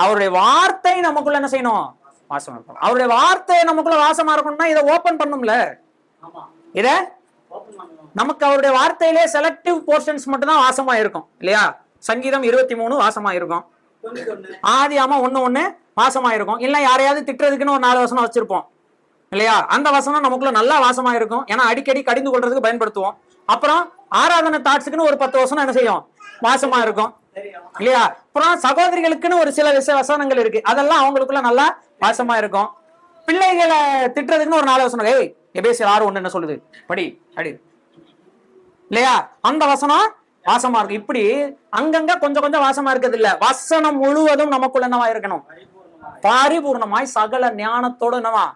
அவருடைய வார்த்தை நமக்குள்ள என்ன செய்யணும்? வாசமா இருக்கணும். அவருடைய வார்த்தை நமக்குள்ள வாசமா இருக்கணும்னா இதை ஓபன் பண்ணும்ல. இத நமக்கு அவருடைய வார்த்தையிலே செலக்டிவ் போர்ஷன்ஸ் மட்டும் தான் வாசமா இருக்கும், இல்லையா? சங்கீதம் 23 வாசமா இருக்கும். ஆதியாகமம் 1:1 வாசமா இருக்கும். இல்ல யாரையாவது திட்டுறதுக்குன்னு ஒரு 4 வசனம் வச்சிருப்போம், இல்லையா? அந்த வசனம் நமக்குள்ள நல்லா வாசமா இருக்கும். ஏன்னா அடிக்கடி கடிந்து கொள்றதுக்கு பயன்படுத்துவோம். அப்புறம் ஆராதனை தாட்ஸுக்குன்னு ஒரு 10 வசனம் என்ன செய்யும்? வாசமா இருக்கும், இல்லையா? அப்புறம் சகோதரிகளுக்குன்னு ஒரு சில வசனங்கள் இருக்கு, அதெல்லாம் அவங்களுக்குள்ள நல்லா வாசமா இருக்கும். பிள்ளைகளை திட்டுறதுக்குன்னு ஒரு 4 வசனம், ஏய் எபேசியர் 6:1 என்ன சொல்லுது, படி அடி, இல்லையா? அந்த வசனம் வாசமா இருக்கு. இப்படி அங்கங்க கொஞ்சம் கொஞ்சம் வாசமா இருக்கிறது இல்ல, வசனம் முழுவதும் நமக்குள்ள என்னவா இருக்கணும்? பரிபூர்ணமாய் சகல ஞானத்தோட என்னவா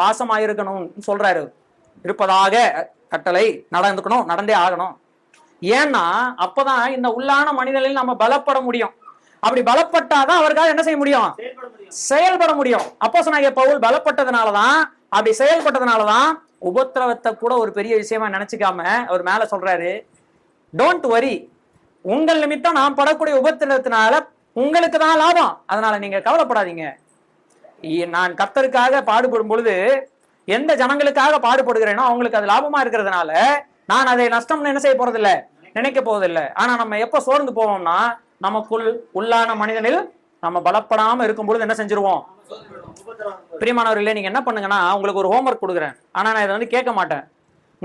வாசமா இருக்கணும் சொல்றாரு. இருப்பதாக கட்டளை நடந்துக்கணும், நடந்தே ஆகணும். ஏன்னா அப்பதான் இந்த உள்ளான மனிதனில் நம்ம பலப்பட முடியும். அப்படி பலப்பட்டாதான் அவருக்காக என்ன செய்ய முடியும்? செயல்பட முடியும். அப்போஸ்தலனாகிய பவுல் பலப்பட்டதுனாலதான், அப்படி செயல்பட்டதுனாலதான் உபத்திரவத்தை கூட ஒரு பெரிய விஷயமா நினைச்சுக்காம அவர் மேல சொல்றாரு, டோன்ட் வரி, உங்கள் நிமித்தம் நான் படக்கூடிய உபத்திரவத்தினால உங்களுக்கு தான் லாபம், அதனால நீங்க கவலைப்படாதீங்க. நான் கர்த்தருக்காக பாடுபடும் பொழுது எந்த ஜனங்களுக்காக பாடுபடுகிறேனோ அவங்களுக்கு அது லாபமா இருக்கிறதுனால நான் அதை நஷ்டம்னு என்ன செய்ய போறதில்லை, நினைக்க போவதில்லை. ஆனா நம்ம எப்ப சோர்ந்து போவோம்னா நமக்குள் உள்ளான மனிதனில் நம்ம பலப்படாம இருக்கும் பொழுது என்ன செஞ்சிருவோம்? பிரியமானவர்களே, நீங்க என்ன பண்ணுங்கன்னா, உங்களுக்கு ஒரு ஹோம்ஒர்க் கொடுக்குறேன், ஆனா நான் இதை கேட்க மாட்டேன்,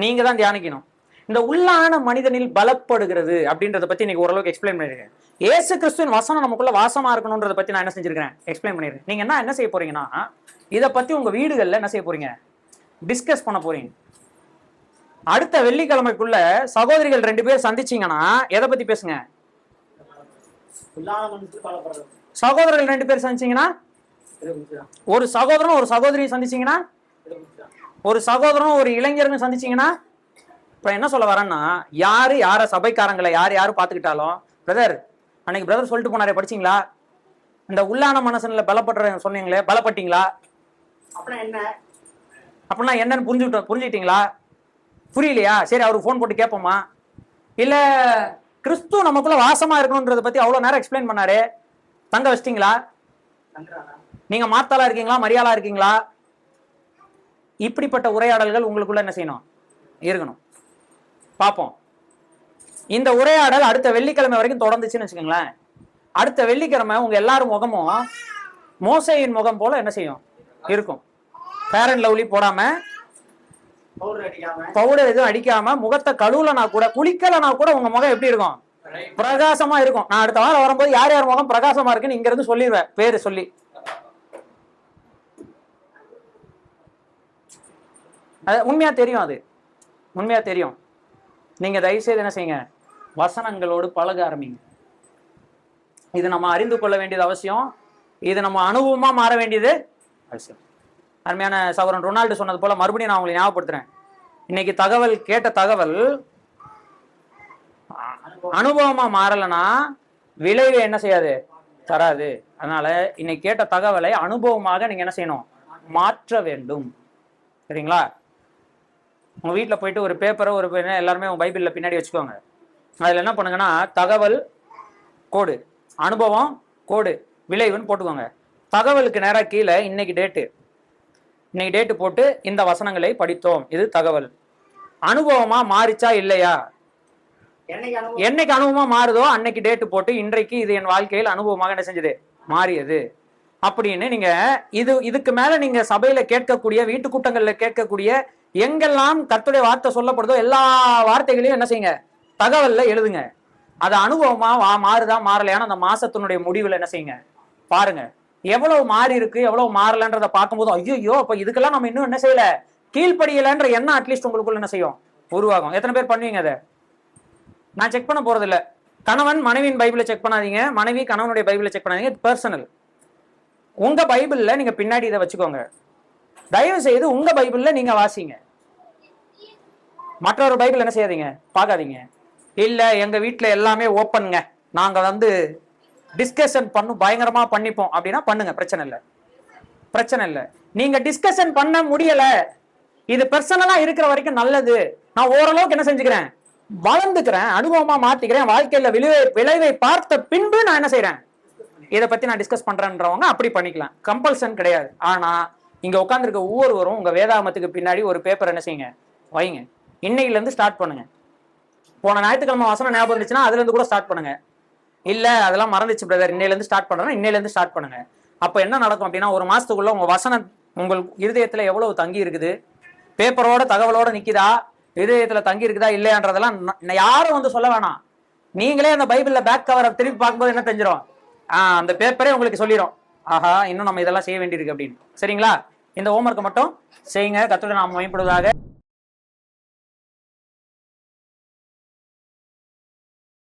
நீங்க தான் தியானிக்கணும். இந்த உள்ளான மனிதனில் பலப்படுகிறது அப்படின்றத பத்தி இன்னைக்கு ஓரளவுக்கு எக்ஸ்பிளைன் பண்ணிருக்கேன். இயேசு கிறிஸ்துவின் வசனம் நமக்குள்ள வாசமா இருக்கணும்ன்றத பத்தி நான் என்ன செஞ்சிருக்கேன்? எக்ஸ்பிளைன் பண்ணிருக்கேன். நீங்க என்ன செய்ய போறீங்கன்னா, இதை பத்தி உங்க வீடுகள்ல என்ன செய்ய போறீங்க? டிஸ்கஸ் பண்ண போறீங்க. அடுத்த வெள்ளிக்கிழமைக்குள்ள சகோதரிகள் 2 பேர் சந்திச்சீங்கன்னா எதை பத்தி பேசுங்க? சகோதரர்கள் 2 பேர் சந்திச்சீங்கன்னா, ஒரு சகோதரனும் ஒரு சகோதரியும் சந்திச்சீங்கன்னா, ஒரு சகோதரனும் ஒரு இளைஞர்னு சந்திச்சீங்கன்னா, இப்ப என்ன சொல்ல வரேன்னா, யாரு யார சபைக்காரங்களை யாரு பாத்துக்கிட்டாலும், பிரதர் அன்னைக்கு பிரதர் சொல்லிட்டு போனாரே படிச்சீங்களா, இந்த உள்ளான மனசன்ல பலப்படுற சொன்னீங்களே, பலப்பட்டீங்களா? அப்படின்னா என்னன்னு புரிஞ்சுக்கிட்டீங்களா? புரியலையா? சரி, அவருக்கு போன் போட்டு கேட்போமா? இல்ல கிறிஸ்து நமக்குள்ள வாசமா இருக்கணும்ன்றத பத்தி அவ்வளவு நேரம் எக்ஸ்பிளைன் பண்ணாரு, தங்க வச்சிட்டீங்களா? நீங்க மாத்தாளா இருக்கீங்களா, மரியாளா இருக்கீங்களா? இப்படிப்பட்ட உரையாடல்கள் உங்களுக்குள்ள என்ன செய்யணும்? இருக்கணும். பார்ப்போம். இந்த உரையாடல் அடுத்த வெள்ளிக்கிழமை வரைக்கும் தொடர்ந்துச்சுன்னு வச்சுக்கோங்களேன். அடுத்த வெள்ளிக்கிழமை உங்க எல்லாரும் முகமும் மோசேயின் முகம் போல என்ன செய்யும் இருக்கும். ஃபேர் அண்ட் லவ்லி போடாம, பவுடர் எதுவும் அடிக்காம, முகத்தை கழுவலனா கூட, குளிக்கலனா கூட உங்க முகம் எப்படி இருக்கும்? பிரகாசமா இருக்கும். நான் அடுத்த வாரம் வரும்போது யார் யார் முகம் பிரகாசமா இருக்குன்னு இங்க இருந்து சொல்லிடுவேன், பேரு சொல்லி. அது உண்மையா தெரியும், அது உண்மையா தெரியும். நீங்க தயவு செய்து என்ன செய்யுங்க, வசனங்களோடு பழக ஆரம்பிங்க. இது நம்ம அறிந்து கொள்ள வேண்டியது அவசியம். இது நம்ம அனுபவமா மாற வேண்டியது அவசியம். அருமையான சகோதரன் ரொனால்டு சொன்னது போல மறுபடியும் நான் உங்களை ஞாபகப்படுத்துறேன். இன்னைக்கு தகவல் கேட்ட தகவல் அனுபவமா மாறலன்னா விளைவு என்ன செய்யாது, தராது. அதனால இன்னைக்கு கேட்ட தகவலை அனுபவமாக நீங்க என்ன செய்யணும், மாற்ற வேண்டும். சரிங்களா? உங்க வீட்டில் போயிட்டு ஒரு பேப்பரை ஒரு எல்லாருமே உங்க பைபிள்ல பின்னாடி வச்சுக்கோங்க. அதுல என்ன பண்ணுங்கன்னா தகவல் கோடு, அனுபவம் கோடு, விளைவுன்னு போட்டுக்கோங்க. தகவலுக்கு நேராக கீழே இன்னைக்கு டேட்டு போட்டு இந்த வசனங்களை படித்தோம், இது தகவல். அனுபவமா மாறிச்சா இல்லையா? என்னைக்கு அனுபவமா மாறுதோ அன்னைக்கு டேட்டு போட்டு இன்றைக்கு இது என் வாழ்க்கையில் அனுபவமாக என்ன செஞ்சது, மாறியது அப்படின்னு நீங்க இதுக்கு மேல நீங்க சபையில கேட்கக்கூடிய, வீட்டு கூட்டங்கள்ல கேட்கக்கூடிய, எங்கெல்லாம் கர்த்தருடைய வார்த்தை சொல்லப்படுதோ எல்லா வார்த்தைகளையும் என்ன செய்யுங்க, தகவல்ல எழுதுங்க. அது அனுபவமா மாறுதா மாறலையான அந்த மாசத்தினுடைய முடிவுல என்ன செய்யுங்க பாருங்க. எவ்வளவு மாறி இருக்கு எவ்வளவு மாறலன்றதை பார்க்கும்போது ஐயோ அப்ப இதுக்கெல்லாம் நம்ம இன்னும் என்ன செய்யல, கீழ்ப்படியலன்ற எண்ணம் அட்லீஸ்ட் உங்களுக்குள்ள என்ன செய்யும், உருவாகும். எத்தனை பேர் பண்ணுவீங்க அதை? நான் செக் பண்ண போறது இல்ல. கணவன் மனைவியின் பைபிளை செக் பண்ணாதீங்க, மனைவி கணவனுடைய பைபிளை செக் பண்ணாதீங்க, பர்சனல். உங்க பைபிள்ல நீங்க பின்னாடி இதை வச்சுக்கோங்க. தயவு செய்து உங்க பைபிள்ல நீங்க வாசிங்க. மற்றொரு பைபிள் என்ன செய்யாதீங்க, பார்க்காதீங்க. இல்ல எங்க வீட்டுல எல்லாமே ஓப்பனுங்க, நாங்க டிஸ்கஷன் பயங்கரமா பண்ணிப்போம் அப்படின்னா பண்ணுங்க, பிரச்சனை இல்லை. நீங்க டிஸ்கஷன் பண்ண முடியல, இது பர்சனலா இருக்கிற வரைக்கும் நல்லது. நான் ஓரளவுக்கு என்ன செஞ்சுக்கிறேன், வளர்ந்துக்கிறேன், அனுபவமா மாத்திக்கிறேன், வாழ்க்கையில விளைவை பார்த்த பின்பு நான் என்ன செய்யறேன், இதை பத்தி நான் டிஸ்கஸ் பண்றேன்றவங்க அப்படி பண்ணிக்கலாம், கம்பல்சன் கிடையாது. ஆனா இங்க உட்காந்துருக்க ஒவ்வொருவரும் உங்க வேதாகமத்துக்கு பின்னாடி ஒரு பேப்பர் என்ன செய்யுங்க, வைங்க. இன்னைக்குல இருந்து ஸ்டார்ட் பண்ணுங்க. போன ஞாயிற்றுக்கிழமை வசனம் ஞாபகம் இருந்துச்சுன்னா அதுல இருந்து கூட ஸ்டார்ட் பண்ணுங்க. இல்ல அதெல்லாம் மறந்துச்சு பிரதர், இன்னையில இருந்து ஸ்டார்ட் பண்றேன்னா இன்னையில இருந்து ஸ்டார்ட் பண்ணுங்க. அப்ப என்ன நடக்கும் அப்படின்னா, ஒரு மாசத்துக்குள்ள உங்க வசனம் உங்கள் இருதயத்துல எவ்வளவு தங்கி இருக்குது, பேப்பரோட தகவலோட நிக்குதா, இருதயத்துல தங்கி இருக்குதா இல்லையான்றதெல்லாம் யாரும் சொல்ல வேணாம். நீங்களே அந்த பைபிள்ல பேக் கவரை திருப்பி பார்க்கும்போது என்ன தெரிஞ்சிடும், அந்த பேப்பரே உங்களுக்கு சொல்லிடும், ஆஹா இன்னும் நம்ம இதெல்லாம் செய்ய வேண்டியிருக்கு அப்படின்னு. சரிங்களா? இந்த ஹோம்ஒர்க்கை மட்டும் செய்யுங்க. கர்த்தருடைய நாமம் மகிமைப்படுவதாக.